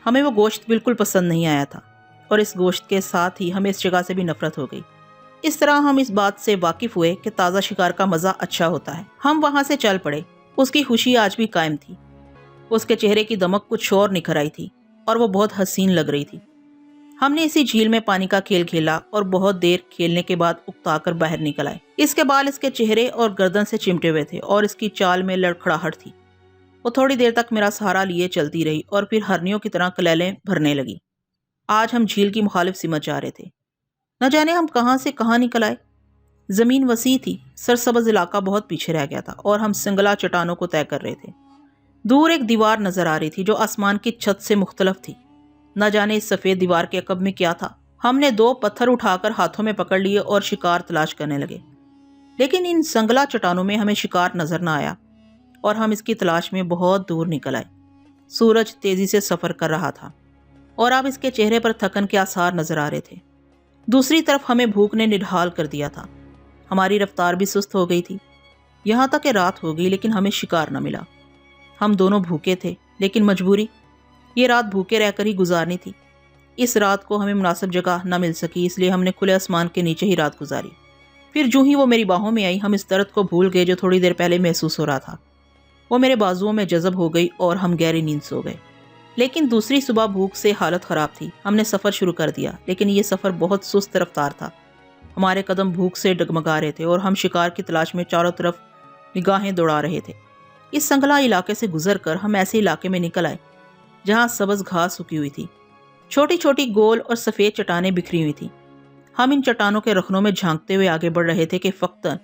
ہمیں وہ گوشت بالکل پسند نہیں آیا تھا، اور اس گوشت کے ساتھ ہی ہمیں اس جگہ سے بھی نفرت ہو گئی۔ اس طرح ہم اس بات سے واقف ہوئے کہ تازہ شکار کا مزہ اچھا ہوتا ہے۔ ہم وہاں سے چل پڑے۔ اس کی خوشی آج بھی قائم تھی۔ اس کے چہرے کی دمک کچھ اور نکھر آئی تھی، اور وہ بہت حسین لگ رہی تھی۔ ہم نے اسی جھیل میں پانی کا کھیل کھیلا اور بہت دیر کھیلنے کے بعد اکتا کر باہر نکل آئے۔ اس کے بال اس کے چہرے اور گردن سے چمٹے ہوئے تھے، اور اس کی چال میں لڑکھڑاہٹ تھی۔ وہ تھوڑی دیر تک میرا سہارا لیے چلتی رہی اور پھر ہرنیوں کی طرح کلیلیں بھرنے لگی۔ آج ہم جھیل کی مخالف سمت جا رہے تھے۔ نہ جانے ہم کہاں سے کہاں نکل آئے۔ زمین وسیع تھی، سرسبز علاقہ بہت پیچھے رہ گیا تھا، اور ہم سنگلا چٹانوں کو طے کر رہے تھے۔ دور ایک دیوار نظر آ رہی تھی جو آسمان کی چھت سے مختلف تھی۔ نہ جانے اس سفید دیوار کے عقب میں کیا تھا۔ ہم نے 2 پتھر اٹھا کر ہاتھوں میں پکڑ لیے اور شکار تلاش کرنے لگے، لیکن ان سنگلا چٹانوں میں ہمیں شکار نظر نہ آیا، اور ہم اس کی تلاش میں بہت دور نکل آئے۔ سورج تیزی سے سفر کر رہا تھا، اور اب اس کے چہرے پر تھکن کے آثار نظر آ رہے تھے۔ دوسری طرف ہمیں بھوک نے نڈھال کر دیا تھا۔ ہماری رفتار بھی سست ہو گئی تھی، یہاں تک کہ رات ہو گئی لیکن ہمیں شکار نہ ملا۔ ہم دونوں بھوکے تھے، لیکن مجبوری، یہ رات بھوکے رہ کر ہی گزارنی تھی۔ اس رات کو ہمیں مناسب جگہ نہ مل سکی، اس لیے ہم نے کھلے آسمان کے نیچے ہی رات گزاری۔ پھر جو ہی وہ میری باہوں میں آئی، ہم اس درد کو بھول گئے جو تھوڑی دیر پہلے محسوس ہو رہا تھا۔ وہ میرے بازوؤں میں جذب ہو گئی اور ہم گہری نیند سو گئے۔ لیکن دوسری صبح بھوک سے حالت خراب تھی۔ ہم نے سفر شروع کر دیا، لیکن یہ سفر بہت سست رفتار تھا۔ ہمارے قدم بھوک سے ڈگمگا رہے تھے، اور ہم شکار کی تلاش میں چاروں طرف نگاہیں دوڑا رہے تھے۔ اس سنگلا علاقے سے گزر کر ہم ایسے علاقے میں نکل آئے جہاں سبز گھاس سکی ہوئی تھی۔ چھوٹی چھوٹی گول اور سفید چٹانیں بکھری ہوئی تھیں۔ ہم ان چٹانوں کے رخنوں میں جھانکتے ہوئے آگے بڑھ رہے تھے کہ فقطاً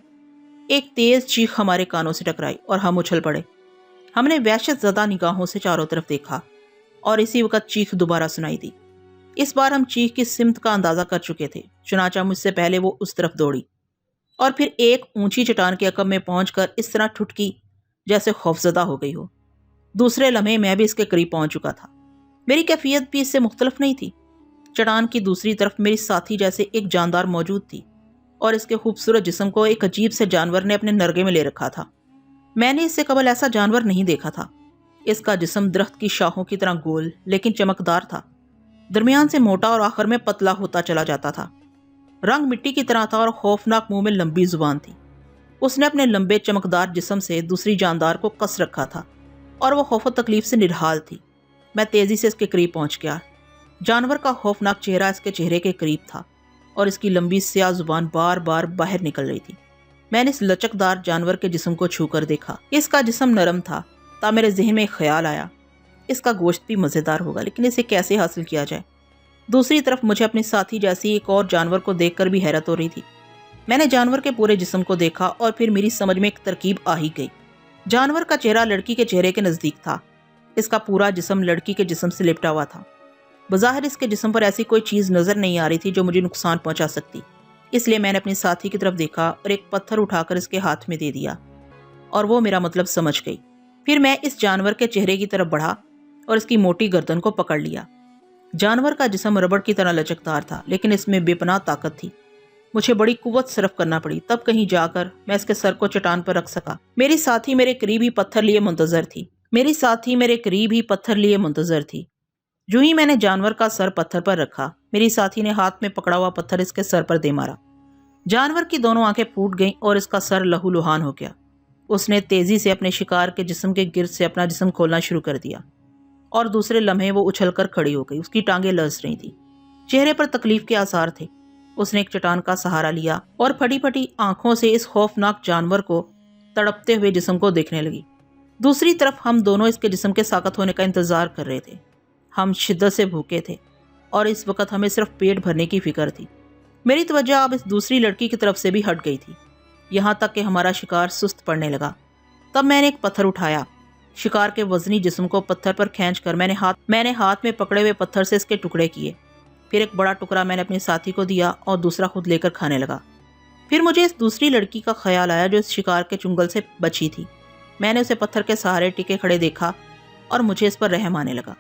ایک تیز چیخ ہمارے کانوں سے ٹکرائی اور ہم اچھل پڑے۔ ہم نے وحشت زدہ نگاہوں سے چاروں طرف دیکھا اور اسی وقت چیخ دوبارہ سنائی دی۔ اس بار ہم چیخ کی سمت کا اندازہ کر چکے تھے، چنانچہ مجھ سے پہلے وہ اس طرف دوڑی اور پھر ایک اونچی چٹان کے عقب میں پہنچ کر اس طرح ٹھٹکی جیسے خوفزدہ ہو گئی ہو۔ دوسرے لمحے میں بھی اس کے قریب پہنچ چکا تھا۔ میری کیفیت بھی اس سے مختلف نہیں تھی۔ چٹان کی دوسری طرف میری ساتھی جیسے ایک جاندار موجود تھی اور اس کے خوبصورت جسم کو ایک عجیب سے جانور نے اپنے نرگے میں لے رکھا تھا۔ میں نے اس سے قبل ایسا جانور نہیں دیکھا تھا۔ اس کا جسم درخت کی شاخوں کی طرح گول لیکن چمکدار تھا، درمیان سے موٹا اور آخر میں پتلا ہوتا چلا جاتا تھا۔ رنگ مٹی کی طرح تھا اور خوفناک منہ میں لمبی زبان تھی۔ اس نے اپنے لمبے چمکدار جسم سے دوسری جاندار کو کس رکھا تھا اور وہ خوف و تکلیف سے نڈھال تھی۔ میں تیزی سے اس کے قریب پہنچ گیا۔ جانور کا خوفناک چہرہ اس کے چہرے کے قریب تھا اور اس کی لمبی سیاہ زبان بار بار باہر نکل رہی تھی۔ میں نے اس لچکدار جانور کے جسم کو چھو کر دیکھا۔ اس کا جسم نرم تھا، تا میرے ذہن میں ایک خیال آیا، اس کا گوشت بھی مزیدار ہوگا، لیکن اسے کیسے حاصل کیا جائے؟ دوسری طرف مجھے اپنی ساتھی جیسی ایک اور جانور کو دیکھ کر بھی حیرت ہو رہی تھی۔ میں نے جانور کے پورے جسم کو دیکھا اور پھر میری سمجھ میں ایک ترکیب آ ہی گئی۔ جانور کا چہرہ لڑکی کے چہرے کے نزدیک تھا۔ اس کا پورا جسم لڑکی کے جسم سے لپٹا ہوا تھا۔ بظاہر اس کے جسم پر ایسی کوئی چیز نظر نہیں آ رہی تھی جو مجھے نقصان پہنچا سکتی، اس لیے میں نے اپنی ساتھی کی طرف دیکھا اور ایک پتھر اٹھا کر اس کے ہاتھ میں دے دیا اور وہ میرا مطلب سمجھ گئی۔ پھر میں اس جانور کے چہرے کی طرف بڑھا اور اس کی موٹی گردن کو پکڑ لیا۔ جانور کا جسم ربڑ کی طرح لچکدار تھا لیکن اس میں بے پناہ طاقت تھی۔ مجھے بڑی قوت صرف کرنا پڑی، تب کہیں جا کر میں اس کے سر کو چٹان پر رکھ سکا۔ میری ساتھی میرے قریب ہی پتھر لیے منتظر تھی۔ جو ہی میں نے جانور کا سر پتھر پر رکھا، میری ساتھی نے ہاتھ میں پکڑا ہوا پتھر اس کے سر پر دے مارا۔ جانور کی دونوں آنکھیں پھوٹ گئیں اور اس کا سر لہو لہان ہو گیا۔ اس نے تیزی سے اپنے شکار کے جسم کے گرد سے اپنا جسم کھولنا شروع کر دیا اور دوسرے لمحے وہ اچھل کر کھڑی ہو گئی۔ اس کی ٹانگیں لرز رہی تھی، چہرے پر تکلیف کے آثار تھے۔ اس نے ایک چٹان کا سہارا لیا اور پھٹی پھٹی آنکھوں سے اس خوفناک جانور کو تڑپتے ہوئے جسم کو دیکھنے لگی۔ دوسری طرف ہم دونوں اس کے جسم کے ساقط ہونے کا انتظار کر رہے تھے۔ ہم شدت سے بھوکے تھے اور اس وقت ہمیں صرف پیٹ بھرنے کی فکر تھی۔ میری توجہ اب اس دوسری لڑکی کی طرف سے بھی ہٹ گئی تھی، یہاں تک کہ ہمارا شکار سست پڑنے لگا۔ تب میں نے ایک پتھر اٹھایا، شکار کے وزنی جسم کو پتھر پر کھینچ کر میں نے ہاتھ میں پکڑے ہوئے پتھر سے اس کے ٹکڑے کیے۔ پھر ایک بڑا ٹکڑا میں نے اپنے ساتھی کو دیا اور دوسرا خود لے کر کھانے لگا۔ پھر مجھے اس دوسری لڑکی کا خیال آیا جو اس شکار کے چنگل سے بچی تھی۔ میں نے اسے پتھر کے سہارے ٹکے کھڑے دیکھا اور مجھے اس پر رحم آنے لگا۔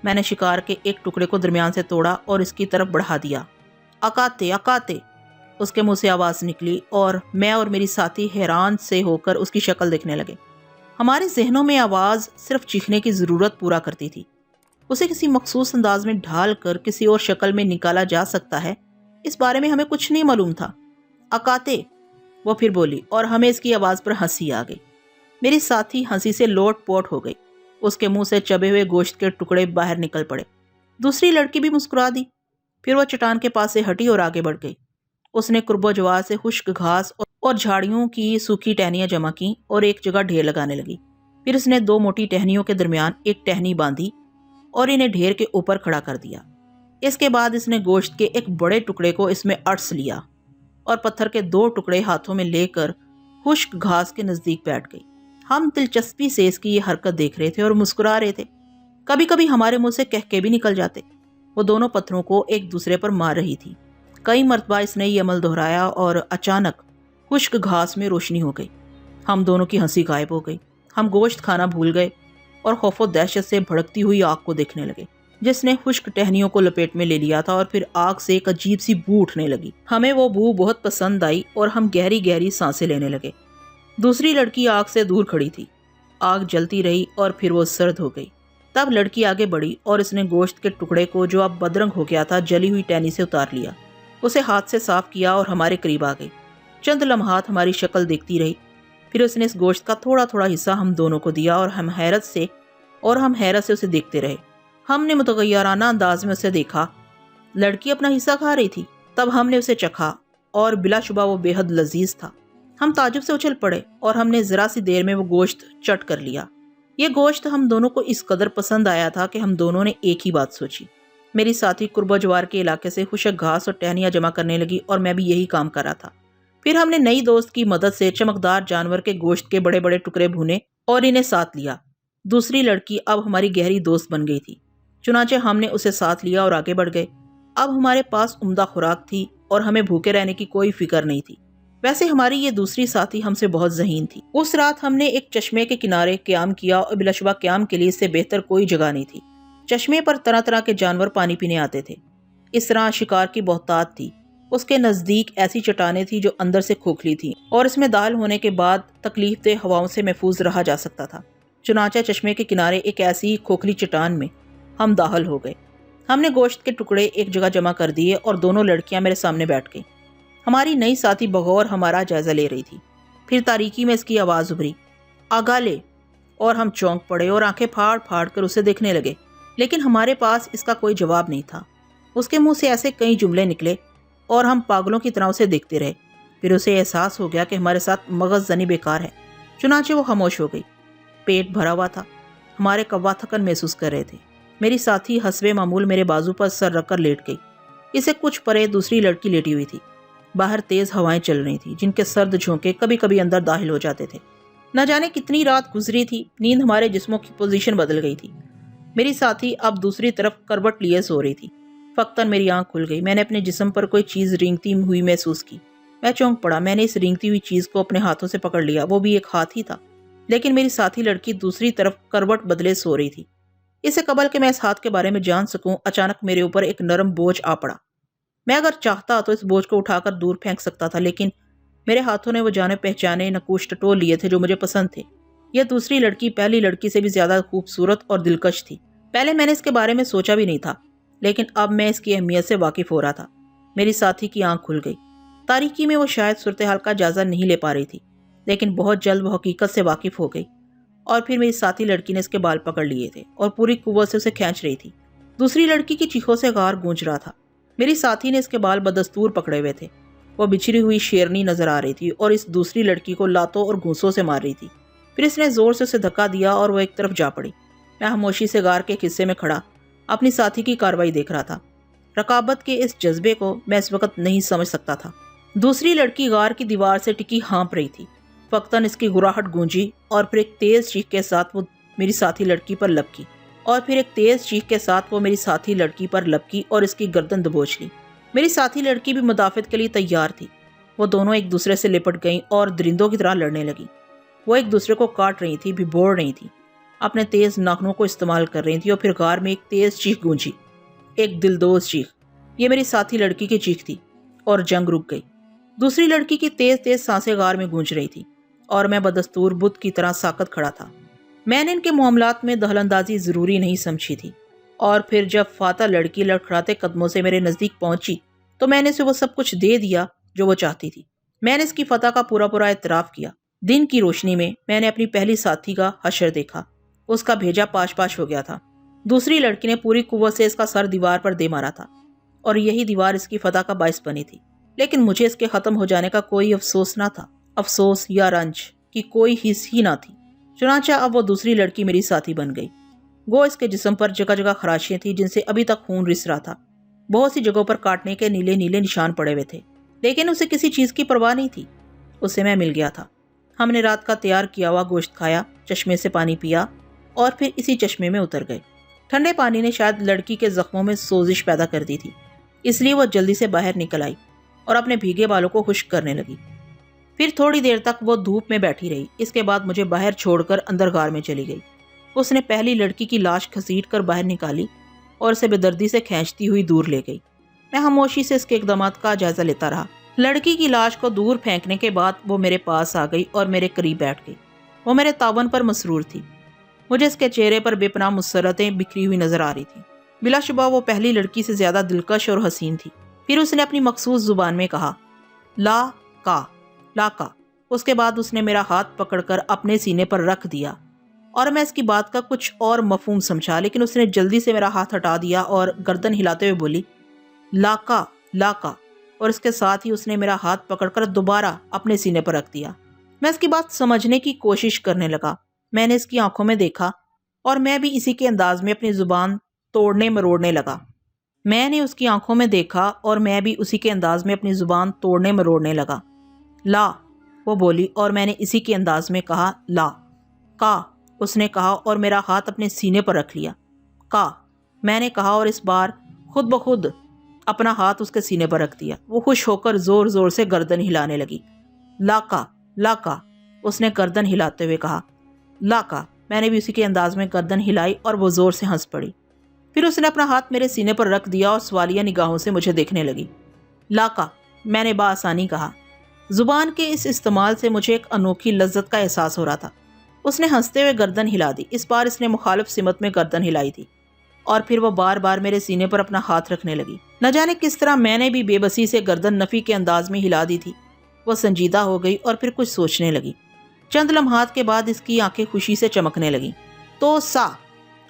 میں نے شکار کے ایک ٹکڑے کو درمیان سے توڑا اور اس کی طرف بڑھا دیا۔ اکاتے اکاتے اس کے منہ سے آواز نکلی اور میں اور میری ساتھی حیران سے ہو کر اس کی شکل دیکھنے لگے۔ ہمارے ذہنوں میں آواز صرف چیخنے کی ضرورت پورا کرتی تھی۔ اسے کسی مخصوص انداز میں ڈھال کر کسی اور شکل میں نکالا جا سکتا ہے، اس بارے میں ہمیں کچھ نہیں معلوم تھا۔ اکاتے، وہ پھر بولی اور ہمیں اس کی آواز پر ہنسی آ گئی۔ میری ساتھی ہنسی سے لوٹ پوٹ ہو گئی، اس کے منہ سے چبے ہوئے گوشت کے ٹکڑے باہر نکل پڑے۔ دوسری لڑکی بھی مسکرا دی۔ پھر وہ چٹان کے پاس سے ہٹی اور آگے بڑھ گئی۔ اس نے قرب و جوار سے خشک گھاس اور جھاڑیوں کی سوکھی ٹہنیاں جمع کی اور ایک جگہ ڈھیر لگانے لگی۔ پھر اس نے دو موٹی ٹہنیوں کے درمیان ایک ٹہنی باندھی اور انہیں ڈھیر کے اوپر کھڑا کر دیا۔ اس کے بعد اس نے گوشت کے ایک بڑے ٹکڑے کو اس میں اڑس لیا اور پتھر کے دو ٹکڑے ہاتھوں میں لے کر خشک گھاس کے نزدیک بیٹھ گئی۔ ہم دلچسپی سے اس کی یہ حرکت دیکھ رہے تھے اور مسکرا رہے تھے۔ کبھی کبھی ہمارے منہ سے کہکے بھی نکل جاتے۔ وہ دونوں پتھروں کو ایک دوسرے پر مار رہی تھی۔ کئی مرتبہ اس نے یہ عمل دہرایا اور اچانک خشک گھاس میں روشنی ہو گئی۔ ہم دونوں کی ہنسی غائب ہو گئی۔ ہم گوشت کھانا بھول گئے اور خوف و دہشت سے بھڑکتی ہوئی آگ کو دیکھنے لگے جس نے خشک ٹہنیوں کو لپیٹ میں لے لیا تھا، اور پھر آگ سے ایک عجیب سی بو اٹھنے لگی۔ ہمیں وہ بو بہت پسند آئی اور ہم گہری گہری سانسیں لینے لگے۔ دوسری لڑکی آگ سے دور کھڑی تھی۔ آگ جلتی رہی اور پھر وہ سرد ہو گئی۔ تب لڑکی آگے بڑھی اور اس نے گوشت کے ٹکڑے کو جو اب بدرنگ ہو گیا تھا جلی ہوئی ٹہنی سے اتار لیا، اسے ہاتھ سے صاف کیا اور ہمارے قریب آ گئی۔ چند لمحات ہماری شکل دیکھتی رہی، پھر اس نے اس گوشت کا تھوڑا تھوڑا حصہ ہم دونوں کو دیا اور ہم حیرت سے اسے دیکھتے رہے۔ ہم نے متغیرانہ انداز میں اسے دیکھا۔ لڑکی اپنا حصہ کھا رہی تھی۔ تب ہم نے اسے چکھا اور بلا شبہ وہ بے حد لذیذ تھا۔ ہم تعجب سے اچھل پڑے اور ہم نے ذرا سی دیر میں وہ گوشت چٹ کر لیا۔ یہ گوشت ہم دونوں کو اس قدر پسند آیا تھا کہ ہم دونوں نے ایک ہی بات سوچی، میری ساتھی قرب و جوار کے علاقے سے خشک گھاس اور ٹہنیاں جمع کرنے لگی اور میں بھی یہی کام کر رہا تھا۔ پھر ہم نے نئی دوست کی مدد سے چمکدار جانور کے گوشت کے بڑے بڑے ٹکڑے بھونے اور انہیں ساتھ لیا۔ دوسری لڑکی اب ہماری گہری دوست بن گئی تھی، چنانچہ ہم نے اسے ساتھ لیا اور آگے بڑھ گئے۔ اب ہمارے پاس عمدہ خوراک تھی اور ہمیں بھوکے رہنے کی کوئی فکر نہیں تھی۔ ویسے ہماری یہ دوسری ساتھی ہم سے بہت ذہین تھی۔ اس رات ہم نے ایک چشمے کے کنارے قیام کیا اور بلا شبہ قیام کے لیے اس سے بہتر کوئی جگہ نہیں تھی۔ چشمے پر طرح طرح کے جانور پانی پینے آتے تھے۔ اس طرح شکار کی بہتات تھی۔ اس کے نزدیک ایسی چٹانیں تھی جو اندر سے کھوکھلی تھی اور اس میں داخل ہونے کے بعد تکلیف دہ ہواؤں سے محفوظ رہا جا سکتا تھا۔ چنانچہ چشمے کے کنارے ایک ایسی کھوکھلی چٹان میں ہم داخل ہو گئے۔ ہم نے گوشت کے ٹکڑے ایک جگہ جمع کر دیے اور دونوں لڑکیاں میرے سامنے بیٹھ گئیں۔ ہماری نئی ساتھی بغور ہمارا جائزہ لے رہی تھی۔ پھر تاریکی میں اس کی آواز ابھری، آگا لے، اور ہم چونک پڑے اور آنکھیں پھاڑ پھاڑ کر اسے دیکھنے لگے، لیکن ہمارے پاس اس کا کوئی جواب نہیں تھا۔ اس کے منہ سے ایسے کئی جملے نکلے اور ہم پاگلوں کی طرح اسے دیکھتے رہے۔ پھر اسے احساس ہو گیا کہ ہمارے ساتھ مغز زنی بیکار ہے، چنانچہ وہ خاموش ہو گئی۔ پیٹ بھرا ہوا تھا، ہمارے کوا تھکن محسوس کر رہے تھے۔ میری ساتھی حسب معمول میرے بازو پر سر رکھ کر لیٹ گئی۔ اسے کچھ پرے دوسری لڑکی لیٹی ہوئی تھی۔ باہر تیز ہوائیں چل رہی تھیں جن کے سرد جھونکے کبھی کبھی اندر داخل ہو جاتے تھے۔ نہ جانے کتنی رات گزری تھی، نیند ہمارے جسموں کی پوزیشن بدل گئی تھی۔ میری ساتھی اب دوسری طرف کروٹ لیے سو رہی تھی۔ فقطاً میری آنکھ کھل گئی۔ میں نے اپنے جسم پر کوئی چیز رینگتی ہوئی محسوس کی۔ میں چونک پڑا۔ میں نے اس رینگتی ہوئی چیز کو اپنے ہاتھوں سے پکڑ لیا۔ وہ بھی ایک ہاتھ ہی تھا، لیکن میری ساتھی لڑکی دوسری طرف کروٹ بدلے سو رہی تھی۔ اس سے قبل کہ میں اس ہاتھ کے بارے میں جان سکوں، اچانک میرے اوپر ایک نرم بوجھ آ پڑا۔ میں اگر چاہتا تو اس بوجھ کو اٹھا کر دور پھینک سکتا تھا، لیکن میرے ہاتھوں نے وہ جانے پہچانے نقوش ٹٹول لیے تھے جو مجھے پسند تھے۔ یہ دوسری لڑکی پہلی لڑکی سے بھی زیادہ خوبصورت اور دلکش تھی۔ پہلے میں نے اس کے بارے میں سوچا بھی نہیں تھا، لیکن اب میں اس کی اہمیت سے واقف ہو رہا تھا۔ میری ساتھی کی آنکھ کھل گئی۔ تاریکی میں وہ شاید صورتحال کا جائزہ نہیں لے پا رہی تھی، لیکن بہت جلد وہ حقیقت سے واقف ہو گئی۔ اور پھر میری ساتھی لڑکی نے اس کے بال پکڑ لیے تھے اور پوری قوت سے اسے کھینچ رہی تھی۔ دوسری لڑکی کی چیخوں سے غار گونج رہا تھا۔ میری ساتھی نے اس کے بال بدستور پکڑے ہوئے تھے۔ وہ بچھڑی ہوئی شیرنی نظر آ رہی تھی اور اس دوسری لڑکی کو لاتوں اور گھونسوں سے مار رہی تھی۔ پھر اس نے زور سے اسے دھکا دیا اور وہ ایک طرف جا پڑی۔ میں خاموشی سے غار کے ایک حصے میں کھڑا اپنی ساتھی کی کارروائی دیکھ رہا تھا۔ رقابت کے اس جذبے کو میں اس وقت نہیں سمجھ سکتا تھا۔ دوسری لڑکی غار کی دیوار سے ٹکی ہانپ رہی تھی۔ فقطاً اس کی گراہٹ گونجی اور پھر ایک تیز چیخ کے ساتھ وہ میری ساتھی لڑکی پر لپکی اور اس کی گردن دبوچ لی۔ میری ساتھی لڑکی بھی مدافعت کے لیے تیار تھی۔ وہ دونوں ایک دوسرے سے لپٹ گئیں اور درندوں کی طرح لڑنے لگیں۔ وہ ایک دوسرے کو کاٹ رہی تھی، بھبوڑ رہی تھی، اپنے تیز ناخنوں کو استعمال کر رہی تھی، اور پھر غار میں ایک تیز چیخ گونجی، ایک دلدوز چیخ۔ یہ میری ساتھی لڑکی کی چیخ تھی اور جنگ رک گئی۔ دوسری لڑکی کی تیز تیز سانسیں غار میں گونج رہی تھی اور میں بدستور بت کی طرح ساکت کھڑا تھا۔ میں نے ان کے معاملات میں دخل اندازی ضروری نہیں سمجھی تھی، اور پھر جب فاتح لڑکی لڑکھڑاتے قدموں سے میرے نزدیک پہنچی تو میں نے اسے وہ سب کچھ دے دیا جو وہ چاہتی تھی۔ میں نے اس کی فتح کا پورا اعتراف کیا۔ دن کی روشنی میں نے اپنی پہلی ساتھی کا حشر دیکھا۔ اس کا بھیجا پاش پاش ہو گیا تھا۔ دوسری لڑکی نے پوری قوت سے اس کا سر دیوار پر دے مارا تھا اور یہی دیوار اس کی فتح کا باعث بنی تھی، لیکن مجھے اس کے ختم ہو جانے کا کوئی افسوس نہ تھا۔ افسوس یا رنج کی کوئی حس ہی نہ تھی۔ چنانچہ اب وہ دوسری لڑکی میری ساتھی بن گئی۔ گو اس کے جسم پر جگہ جگہ خراشیاں تھیں جن سے ابھی تک خون رس رہا تھا۔ بہت سی جگہوں پر کاٹنے کے نیلے نیلے نشان پڑے ہوئے تھے، لیکن اسے کسی چیز کی پرواہ نہیں تھی۔ اسے میں مل گیا تھا۔ ہم نے رات کا تیار کیا ہوا گوشت کھایا، چشمے سے پانی پیا اور پھر اسی چشمے میں اتر گئے۔ ٹھنڈے پانی نے شاید لڑکی کے زخموں میں سوزش پیدا کر دی تھی، اس لیے وہ جلدی سے باہر نکل آئی اور اپنے بھیگے بالوں کو خشک کرنے لگی۔ پھر تھوڑی دیر تک وہ دھوپ میں بیٹھی رہی۔ اس کے بعد مجھے باہر چھوڑ کر اندر غار میں چلی گئی۔ اس نے پہلی لڑکی کی لاش گھسیٹ کر باہر نکالی اور اسے بے دردی سے کھینچتی ہوئی دور لے گئی۔ میں خاموشی سے اس کے اقدامات کا جائزہ لیتا رہا۔ لڑکی کی لاش کو دور پھینکنے کے بعد وہ میرے پاس آ گئی اور میرے قریب بیٹھ گئی۔ وہ میرے تعاون پر مسرور تھی۔ مجھے اس کے چہرے پر بے پناہ مسرتیں بکھری ہوئی نظر آ رہی تھیں۔ بلا شبہ وہ پہلی لڑکی سے زیادہ دلکش اور حسین تھی۔ پھر اس نے اپنی مخصوص زبان میں کہا، لا کا لا کا۔ اس کے بعد اس نے میرا ہاتھ پکڑ کر اپنے سینے پر رکھ دیا اور میں اس کی بات کا کچھ اور مفہوم سمجھا، لیکن اس نے جلدی سے میرا ہاتھ ہٹا دیا اور گردن ہلاتے ہوئے بولی، لا کا لا کا، اور اس کے ساتھ ہی اس نے میرا ہاتھ پکڑ کر دوبارہ اپنے سینے پر رکھ دیا۔ میں اس کی بات سمجھنے کی کوشش کرنے لگا۔ میں نے اس کی آنکھوں میں دیکھا اور میں بھی اسی کے انداز میں اپنی زبان توڑنے مروڑنے لگا۔ میں نے اس کی آنکھوں میں دیکھا اور میں بھی اسی کے انداز میں اپنی زبان توڑنے مروڑنے لگا۔ لا، وہ بولی اور میں نے اسی کے انداز میں کہا لا۔ کا، اس نے کہا اور میرا ہاتھ اپنے سینے پر رکھ لیا۔ کا، میں نے کہا اور اس بار خود بخود اپنا ہاتھ اس کے سینے پر رکھ دیا۔ وہ خوش ہو کر زور زور سے گردن ہلانے لگی۔ لا کا، اس نے گردن ہلاتے ہوئے کہا۔ لا کا، میں نے بھی اسی کے انداز میں گردن ہلائی اور وہ زور سے ہنس پڑی۔ پھر اس نے اپنا ہاتھ میرے سینے پر رکھ دیا اور سوالیہ نگاہوں سے مجھے دیکھنے لگی۔ لا کا، میں نے بآسانی کہا۔ زبان کے اس استعمال سے مجھے ایک انوکھی لذت کا احساس ہو رہا تھا۔ اس نے ہنستے ہوئے گردن ہلا دی۔ اس بار اس نے مخالف سمت میں گردن ہلائی تھی اور پھر وہ بار بار میرے سینے پر اپنا ہاتھ رکھنے لگی۔ نہ جانے کس طرح میں نے بھی بے بسی سے گردن نفی کے انداز میں ہلا دی تھی۔ وہ سنجیدہ ہو گئی اور پھر کچھ سوچنے لگی۔ چند لمحات کے بعد اس کی آنکھیں خوشی سے چمکنے لگیں۔ تو سا،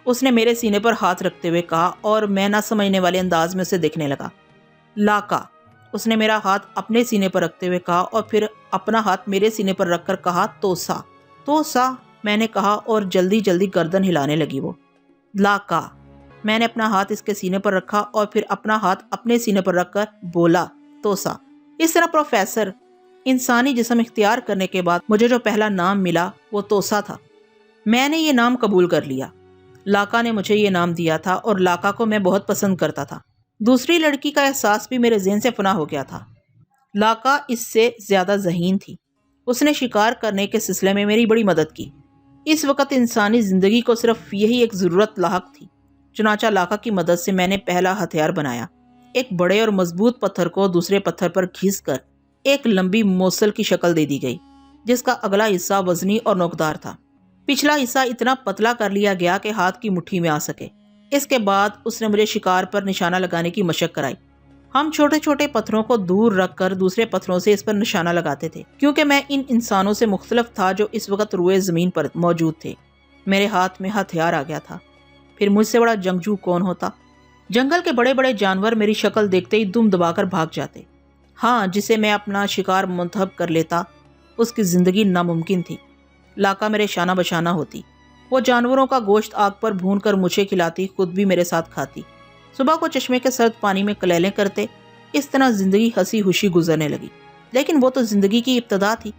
اس نے میرے سینے پر ہاتھ رکھتے ہوئے کہا اور میں نہ سمجھنے والے انداز میں اسے دیکھنے لگا۔ لا کا، اس نے میرا ہاتھ اپنے سینے پر رکھتے ہوئے کہا اور پھر اپنا ہاتھ میرے سینے پر رکھ کر کہا تو سا، میں نے کہا اور جلدی جلدی گردن ہلانے لگی وہ۔ لا کا، میں نے اپنا ہاتھ اس کے سینے پر رکھا اور پھر اپنا ہاتھ اپنے سینے پر رکھ کر بولا تو سا۔ اس طرح پروفیسر، انسانی جسم اختیار کرنے کے بعد مجھے جو پہلا نام ملا وہ توسا تھا۔ میں نے یہ نام قبول کر لیا۔ لاکا نے مجھے یہ نام دیا تھا اور لاکا کو میں بہت پسند کرتا تھا۔ دوسری لڑکی کا احساس بھی میرے ذہن سے فنا ہو گیا تھا۔ لاکا اس سے زیادہ ذہین تھی۔ اس نے شکار کرنے کے سلسلے میں میری بڑی مدد کی۔ اس وقت انسانی زندگی کو صرف یہی ایک ضرورت لاحق تھی۔ چنانچہ لاکا کی مدد سے میں نے پہلا ہتھیار بنایا۔ ایک بڑے اور مضبوط پتھر کو دوسرے پتھر پر گھس کر ایک لمبی موصل کی شکل دے دی گئی، جس کا اگلا حصہ وزنی اور نوکدار تھا۔ پچھلا حصہ اتنا پتلا کر لیا گیا کہ ہاتھ کی مٹھی میں آ سکے۔ اس کے بعد اس نے مجھے شکار پر نشانہ لگانے کی مشق کرائی۔ ہم چھوٹے چھوٹے پتھروں کو دور رکھ کر دوسرے پتھروں سے اس پر نشانہ لگاتے تھے، کیونکہ میں ان انسانوں سے مختلف تھا جو اس وقت روئے زمین پر موجود تھے۔ میرے ہاتھ میں ہتھیار آ گیا تھا۔ پھر مجھ سے بڑا جنگجو کون ہوتا؟ جنگل کے بڑے بڑے جانور میری شکل دیکھتے ہی دم دبا کر بھاگ جاتے۔ ہاں، جسے میں اپنا شکار منتخب کر لیتا، اس کی زندگی ناممکن تھی۔ لاکا میرے شانہ بشانہ ہوتی۔ وہ جانوروں کا گوشت آگ پر بھون کر مجھے کھلاتی، خود بھی میرے ساتھ کھاتی۔ صبح کو چشمے کے سرد پانی میں کلیلیں کرتے۔ اس طرح زندگی ہنسی خوشی گزرنے لگی۔ لیکن وہ تو زندگی کی ابتدا تھی۔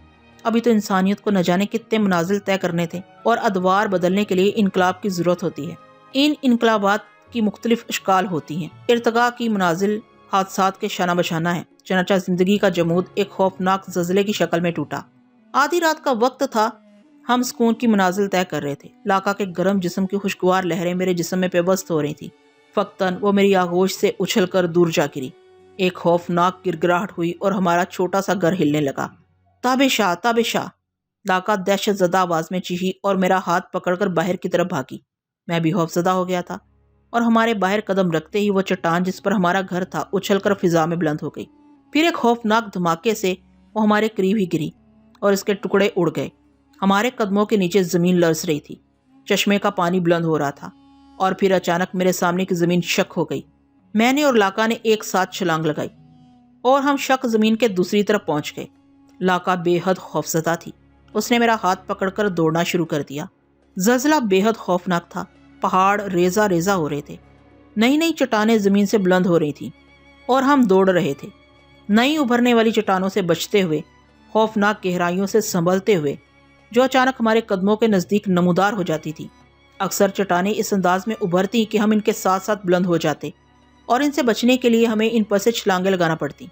ابھی تو انسانیت کو نہ جانے کتنے منازل طے کرنے تھے اور ادوار بدلنے کے لیے انقلاب کی ضرورت ہوتی ہے۔ ان انقلابات کی مختلف اشکال ہوتی ہیں۔ ارتقاء کی منازل حادثات کے شانہ بشانہ ہیں۔ چنانچہ زندگی کا جمود ایک خوفناک زلزلے کی شکل میں ٹوٹا۔ آدھی رات کا وقت تھا۔ ہم سکون کی منازل طے کر رہے تھے۔ لاکا کے گرم جسم کی خوشگوار لہریں میرے جسم میں پیوست ہو رہی تھی۔ فقتاً وہ میری آغوش سے اچھل کر دور جا گری۔ ایک خوفناک گرگراہٹ ہوئی اور ہمارا چھوٹا سا گھر ہلنے لگا۔ تابشاہ، تابشاہ، لاکا دہشت زدہ آواز میں چیخی اور میرا ہاتھ پکڑ کر باہر کی طرف بھاگی۔ میں بھی خوف زدہ ہو گیا تھا اور ہمارے باہر قدم رکھتے ہی وہ چٹان جس پر ہمارا گھر تھا اچھل کر فضا میں بلند ہو گئی۔ پھر ایک خوفناک دھماکے سے وہ ہمارے قریب ہی گری اور اس کے ٹکڑے اڑ گئے۔ ہمارے قدموں کے نیچے زمین لرز رہی تھی۔ چشمے کا پانی بلند ہو رہا تھا اور پھر اچانک میرے سامنے کی زمین شک ہو گئی۔ میں نے اور لاکا نے ایک ساتھ چھلانگ لگائی اور ہم شک زمین کے دوسری طرف پہنچ گئے۔ لاکا بے حد خوفزدہ تھی۔ اس نے میرا ہاتھ پکڑ کر دوڑنا شروع کر دیا۔ زلزلہ بے حد خوفناک تھا۔ پہاڑ ریزہ ریزہ ہو رہے تھے۔ نئی نئی چٹانیں زمین سے بلند ہو رہی تھیں اور ہم دوڑ رہے تھے، نئی ابھرنے والی چٹانوں سے بچتے ہوئے، خوفناک گہرائیوں سے سنبھلتے ہوئے جو اچانک ہمارے قدموں کے نزدیک نمودار ہو جاتی تھی۔ اکثر چٹانیں اس انداز میں ابھرتی کہ ہم ان کے ساتھ ساتھ بلند ہو جاتے اور ان سے بچنے کے لیے ہمیں ان پر سے چھلانگیں لگانا پڑتی۔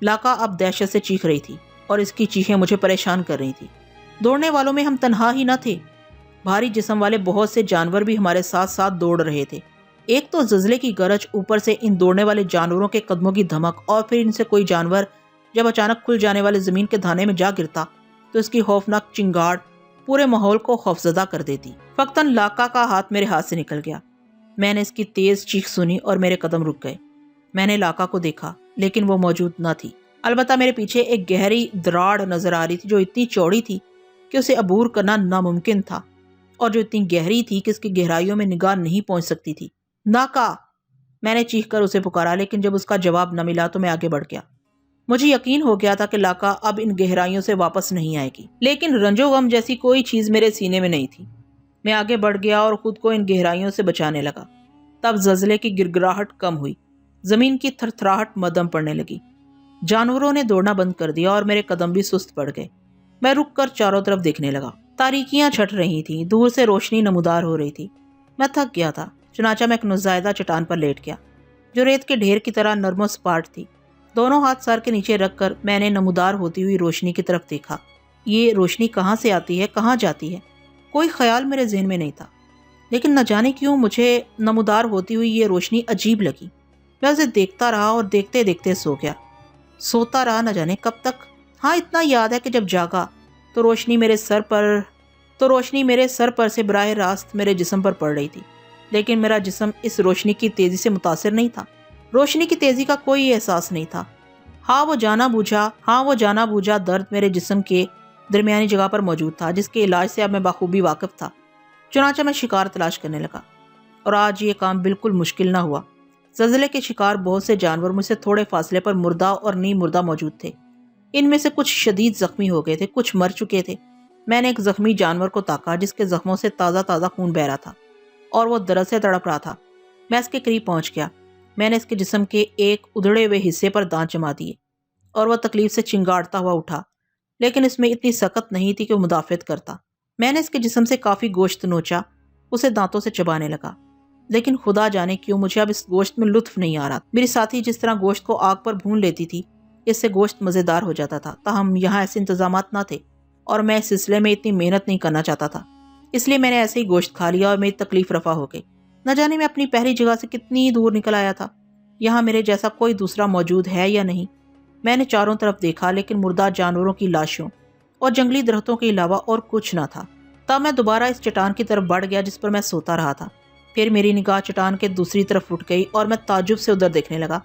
لاکا اب دہشت سے چیخ رہی تھی اور اس کی چیخیں مجھے پریشان کر رہی تھی۔ دوڑنے والوں میں ہم تنہا ہی نہ تھے، بھاری جسم والے بہت سے جانور بھی ہمارے ساتھ ساتھ دوڑ رہے تھے۔ ایک تو زلزلے کی گرج، اوپر سے ان دوڑنے والے جانوروں کے قدموں کی دھمک، اور پھر ان سے کوئی جانور جب اچانک کھل جانے والے زمین کے دھانے میں جا گرتا تو اس کی خوفناک چنگاڑ پورے ماحول کو خوفزدہ کر دیتی۔ فقتاً لاکا کا ہاتھ میرے ہاتھ سے نکل گیا۔ میں نے اس کی تیز چیخ سنی اور میرے قدم رک گئے۔ میں نے لاکا کو دیکھا لیکن وہ موجود نہ تھی۔ البتہ میرے پیچھے ایک گہری دراڑ نظر آ رہی تھی جو اتنی چوڑی تھی کہ اسے عبور کرنا ناممکن تھا اور جو اتنی گہری تھی کہ اس کی گہرائیوں میں نگاہ نہیں پہنچ سکتی تھی۔ لاکا، میں نے چیخ کر اسے پکارا، لیکن جب اس کا جواب نہ ملا تو میں آگے بڑھ گیا۔ مجھے یقین ہو گیا تھا کہ لاکا اب ان گہرائیوں سے واپس نہیں آئے گی، لیکن رنج و غم جیسی کوئی چیز میرے سینے میں نہیں تھی۔ میں آگے بڑھ گیا اور خود کو ان گہرائیوں سے بچانے لگا۔ تب زلزلے کی گرگراہٹ کم ہوئی زمین کی تھرتھراہٹ مدھم پڑنے لگی۔ جانوروں نے دوڑنا بند کر دیا اور میرے قدم بھی سست پڑ گئے۔ میں رک کر چاروں طرف دیکھنے لگا۔ تاریکیاں چھٹ رہی تھیں، دور سے روشنی نمودار ہو رہی تھی۔ میں تھک گیا تھا، چنانچہ میں ایک نزائیدہ چٹان پر لیٹ گیا جو ریت کے ڈھیر کی طرح نرم و سپاٹ تھی۔ دونوں ہاتھ سر کے نیچے رکھ کر میں نے نمودار ہوتی ہوئی روشنی کی طرف دیکھا۔ یہ روشنی کہاں سے آتی ہے، کہاں جاتی ہے، کوئی خیال میرے ذہن میں نہیں تھا، لیکن نہ جانے کیوں مجھے نمودار ہوتی ہوئی یہ روشنی عجیب لگی۔ میں اسے دیکھتا رہا اور دیکھتے دیکھتے سو گیا۔ سوتا رہا نہ جانے کب تک۔ ہاں اتنا یاد ہے کہ جب جاگا تو روشنی میرے سر پر سے براہ راست میرے جسم پر پڑ رہی تھی، لیکن میرا جسم اس روشنی کی تیزی سے متاثر نہیں تھا۔ روشنی کی تیزی کا کوئی احساس نہیں تھا۔ ہاں وہ جانا بوجھا درد میرے جسم کے درمیانی جگہ پر موجود تھا، جس کے علاج سے اب میں بخوبی واقف تھا۔ چنانچہ میں شکار تلاش کرنے لگا، اور آج یہ کام بالکل مشکل نہ ہوا۔ زلزلے کے شکار بہت سے جانور مجھ سے تھوڑے فاصلے پر مردہ اور نیم مردہ موجود تھے۔ ان میں سے کچھ شدید زخمی ہو گئے تھے، کچھ مر چکے تھے۔ میں نے ایک زخمی جانور کو تاکا جس کے زخموں سے تازہ تازہ خون بہ رہا تھا اور وہ درد سے تڑپ رہا تھا۔ میں اس کے قریب پہنچ گیا۔ میں نے اس کے جسم کے ایک ادھڑے ہوئے حصے پر دانت جما دیے اور وہ تکلیف سے چنگاڑتا ہوا اٹھا، لیکن اس میں اتنی سخت نہیں تھی کہ وہ مدافعت کرتا۔ میں نے اس کے جسم سے کافی گوشت نوچا، اسے دانتوں سے چبانے لگا، لیکن خدا جانے کیوں مجھے اب اس گوشت میں لطف نہیں آ رہا۔ میری ساتھی جس طرح گوشت کو آگ پر بھون لیتی تھی، اس سے گوشت مزیدار ہو جاتا تھا، تاہم یہاں ایسے انتظامات نہ تھے اور میں اس سلسلے میں اتنی محنت نہیں کرنا چاہتا تھا، اس لیے میں نے ایسے ہی گوشت کھا لیا اور میری تکلیف رفع ہو گئی۔ نہ جانے میں اپنی پہلی جگہ سے کتنی دور نکل آیا تھا۔ یہاں میرے جیسا کوئی دوسرا موجود ہے یا نہیں؟ میں نے چاروں طرف دیکھا، لیکن مردہ جانوروں کی لاشوں اور جنگلی درختوں کے علاوہ اور کچھ نہ تھا۔ تب میں دوبارہ اس چٹان کی طرف بڑھ گیا جس پر میں سوتا رہا تھا۔ پھر میری نگاہ چٹان کے دوسری طرف اٹھ گئی اور میں تعجب سے ادھر دیکھنے لگا۔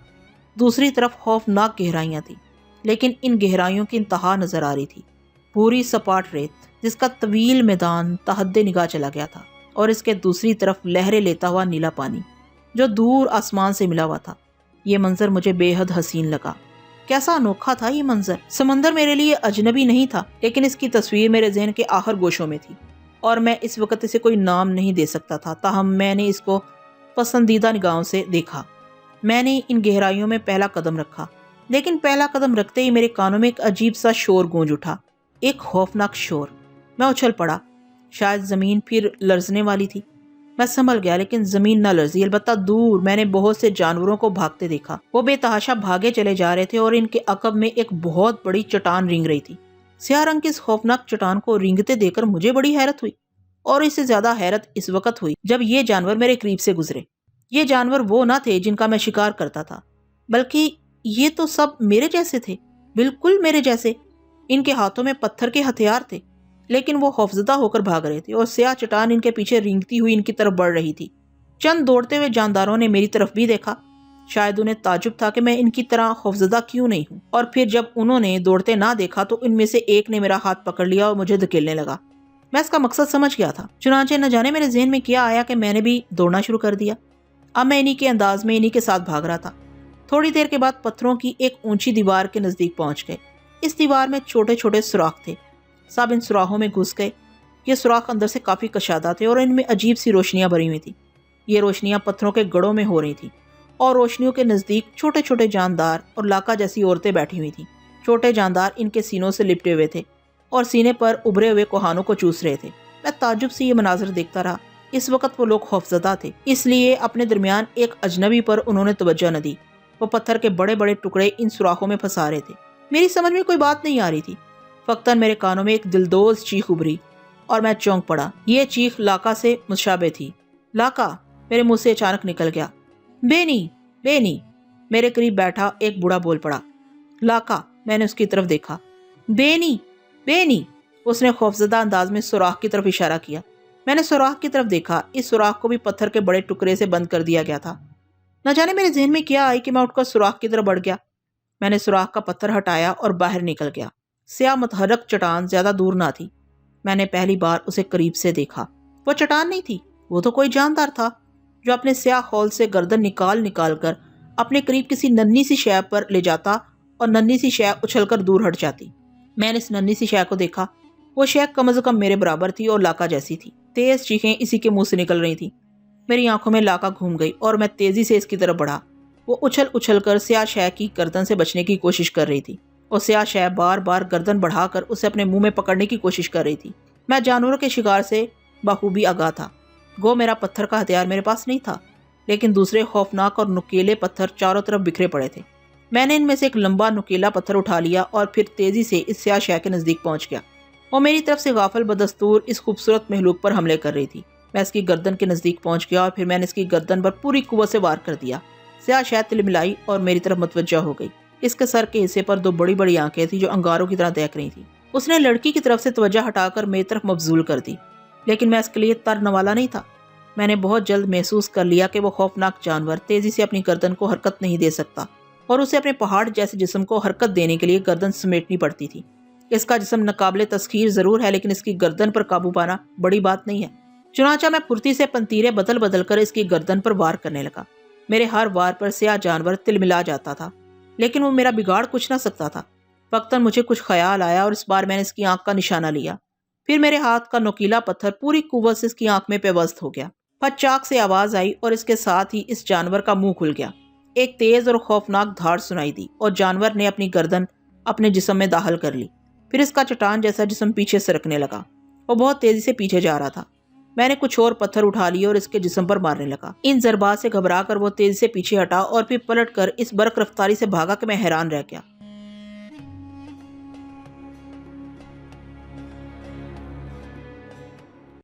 دوسری طرف خوفناک گہرائیاں تھیں، لیکن ان گہرائیوں کی انتہا نظر آ رہی تھی، پوری سپاٹ ریت جس کا طویل میدان تحد نگاہ چلا گیا تھا، اور اس کے دوسری طرف لہریں لیتا ہوا نیلا پانی جو دور آسمان سے ملا ہوا تھا۔ یہ منظر مجھے بے حد حسین لگا۔ کیسا انوکھا تھا یہ منظر۔ سمندر میرے لیے اجنبی نہیں تھا، لیکن اس کی تصویر میرے ذہن کے آخر گوشوں میں تھی، اور میں اس وقت اسے کوئی نام نہیں دے سکتا تھا، تاہم میں نے اس کو پسندیدہ نگاہوں سے دیکھا۔ میں نے ان گہرائیوں میں پہلا قدم رکھا، لیکن پہلا قدم رکھتے ہی میرے کانوں میں ایک عجیب سا شور گونج اٹھا، ایک خوفناک شور۔ میں اچھل پڑا، شاید زمین پھر لرزنے والی تھی۔ میں سنبھل گیا، لیکن زمین نہ لرزی، البتہ دور میں نے بہت سے جانوروں کو بھاگتے دیکھا۔ وہ بے تحاشا بھاگے چلے جا رہے تھے اور ان کے عقب میں ایک بہت بڑی چٹان رینگ رہی تھی۔ سیاہ رنگ کی اس خوفناک چٹان کو رینگتے دیکھ کر مجھے بڑی حیرت ہوئی، اور اس سے زیادہ حیرت اس وقت ہوئی جب یہ جانور میرے قریب سے گزرے۔ یہ جانور وہ نہ تھے جن کا میں شکار کرتا تھا، بلکہ یہ تو سب میرے جیسے تھے، بالکل میرے جیسے۔ ان کے ہاتھوں میں پتھر کے ہتھیار تھے، لیکن وہ خوفزدہ ہو کر بھاگ رہے تھے، اور سیاہ چٹان ان کے پیچھے رینگتی ہوئی ان کی طرف بڑھ رہی تھی۔ چند دوڑتے ہوئے جانداروں نے میری طرف بھی دیکھا، شاید انہیں تعجب تھا کہ میں ان کی طرح خوفزدہ کیوں نہیں ہوں، اور پھر جب انہوں نے دوڑتے نہ دیکھا تو ان میں سے ایک نے میرا ہاتھ پکڑ لیا اور مجھے دھکیلنے لگا۔ میں اس کا مقصد سمجھ گیا تھا، چنانچہ نہ جانے میرے ذہن میں کیا آیا کہ میں نے بھی دوڑنا شروع کر دیا۔ اب میں انہی کے انداز میں انہی کے ساتھ بھاگ رہا تھا۔ تھوڑی دیر کے بعد پتھروں کی ایک اونچی دیوار کے نزدیک پہنچ گئے۔ اس دیوار میں چھوٹے چھوٹے سوراخ تھے، سب ان سوراخوں میں گھس گئے۔ یہ سوراخ اندر سے کافی کشادہ تھے اور ان میں عجیب سی روشنیاں بھری ہوئی تھیں۔ یہ روشنیاں پتھروں کے گڑھوں میں ہو رہی تھیں، اور روشنیوں کے نزدیک چھوٹے چھوٹے جاندار اور لاکا جیسی عورتیں بیٹھی ہوئی تھیں۔ چھوٹے جاندار ان کے سینوں سے لپٹے ہوئے تھے اور سینے پر ابھرے ہوئے کوہانوں کو چوس رہے تھے۔ میں تعجب سے یہ مناظر دیکھتا رہا۔ اس وقت وہ لوگ خوفزدہ تھے، اس لیے اپنے درمیان ایک اجنبی پر انہوں نے توجہ نہ دی۔ وہ پتھر کے بڑے بڑے ٹکڑے ان سوراخوں میں پھنسا رہے تھے۔ میری سمجھ میں کوئی بات نہیں آ رہی تھی۔ فقط میرے کانوں میں ایک دلدوز چیخ ابھری اور میں چونک پڑا۔ یہ چیخ لاکا سے مشابہ تھی۔ لاکا میرے منہ سے اچانک نکل گیا۔ بینی بینی، میرے قریب بیٹھا ایک بوڑھا بول پڑا۔ لاکا، میں نے اس کی طرف دیکھا۔ بینی بینی، اس نے خوفزدہ انداز میں سوراخ کی طرف اشارہ کیا۔ میں نے سوراخ کی طرف دیکھا۔ اس سوراخ کو بھی پتھر کے بڑے ٹکڑے سے بند کر دیا گیا تھا۔ نہ جانے میرے ذہن میں کیا آئی کہ میں اٹھ کر سوراخ کی طرف بڑھ گیا۔ میں نے سوراخ کا پتھر ہٹایا اور باہر نکل گیا۔ سیاہ متحرک چٹان زیادہ دور نہ تھی۔ میں نے پہلی بار اسے قریب سے دیکھا۔ وہ چٹان نہیں تھی، وہ تو کوئی جاندار تھا جو اپنے سیاہ خول سے گردن نکال نکال کر اپنے قریب کسی ننھی سی شے پر لے جاتا اور ننھی سی شے اچھل کر دور ہٹ جاتی۔ میں نے اس ننھی سی شے کو دیکھا۔ وہ شے کم از کم میرے برابر تھی اور لاکا جیسی تھی۔ تیز چیخیں اسی کے منہ سے نکل رہی تھیں۔ میری آنکھوں میں لاکا گھوم گئی اور میں تیزی سے اس کی طرف بڑھا۔ وہ اچھل اچھل کر سیاہ شہ کی گردن سے بچنے کی کوشش کر رہی تھی اور سیاہ شہ بار بار گردن بڑھا کر اسے اپنے منہ میں پکڑنے کی کوشش کر رہی تھی۔ میں جانوروں کے شکار سے بخوبی آگاہ تھا۔ گو میرا پتھر کا ہتھیار میرے پاس نہیں تھا، لیکن دوسرے خوفناک اور نکیلے پتھر چاروں طرف بکھرے پڑے تھے۔ میں نے ان میں سے ایک لمبا نکیلا پتھر اٹھا لیا اور پھر تیزی سے اس سیاہ شہ کے نزدیک پہنچ گیا۔ وہ میری طرف سے غافل بدستور اس خوبصورت مخلوق پر حملے کر رہی تھی۔ میں اس کی گردن کے نزدیک پہنچ گیا اور پھر میں نے اس کی گردن پر پوری قوت سے وار کر دیا۔ سیاہ شہ تلملائی اور میری طرف متوجہ ہو گئی۔ اس کے سر کے حصے پر دو بڑی بڑی آنکھیں تھیں جو انگاروں کی طرح دیکھ رہی تھیں۔ اس نے لڑکی کی طرف سے توجہ ہٹا کر میری طرف مبذول کر دی، لیکن میں اس کے لیے ترنے والا نہیں تھا۔ میں نے بہت جلد محسوس کر لیا کہ وہ خوفناک جانور تیزی سے اپنی گردن کو حرکت نہیں دے سکتا اور اسے اپنے پہاڑ جیسے جسم کو حرکت دینے کے لیے گردن سمیٹنی پڑتی تھی۔ اس کا جسم ناقابل تسخیر ضرور ہے، لیکن اس کی گردن پر قابو پانا بڑی بات نہیں ہے۔ چنانچہ میں پھرتی سے پنتیرے بدل بدل کر اس کی گردن پر وار کرنے لگا۔ میرے ہر وار پر سیاہ جانور تلملا جاتا تھا، لیکن وہ میرا بگاڑ کچھ نہ سکتا تھا۔ وقتاً مجھے کچھ خیال آیا اور اس بار میں نے اس کی آنکھ کا نشانہ لیا۔ پھر میرے ہاتھ کا نوکیلا پتھر پوری قوت سے اس کی آنکھ میں پیوست ہو گیا۔ پھٹ چاک سے آواز آئی اور اس کے ساتھ ہی اس جانور کا منہ کھل گیا۔ ایک تیز اور خوفناک دھاڑ سنائی دی اور جانور نے اپنی گردن اپنے جسم میں داخل کر لی۔ پھر اس کا چٹان جیسا جسم پیچھے سرکنے لگا۔ وہ بہت تیزی سے پیچھے جا رہا تھا۔ میں نے کچھ اور پتھر اٹھا لیے اور اس کے جسم پر مارنے لگا۔ ان ضربات سے گھبرا کر وہ تیزی سے پیچھے ہٹا اور پھر پلٹ کر اس برق رفتاری سے بھاگا کہ میں حیران رہ گیا۔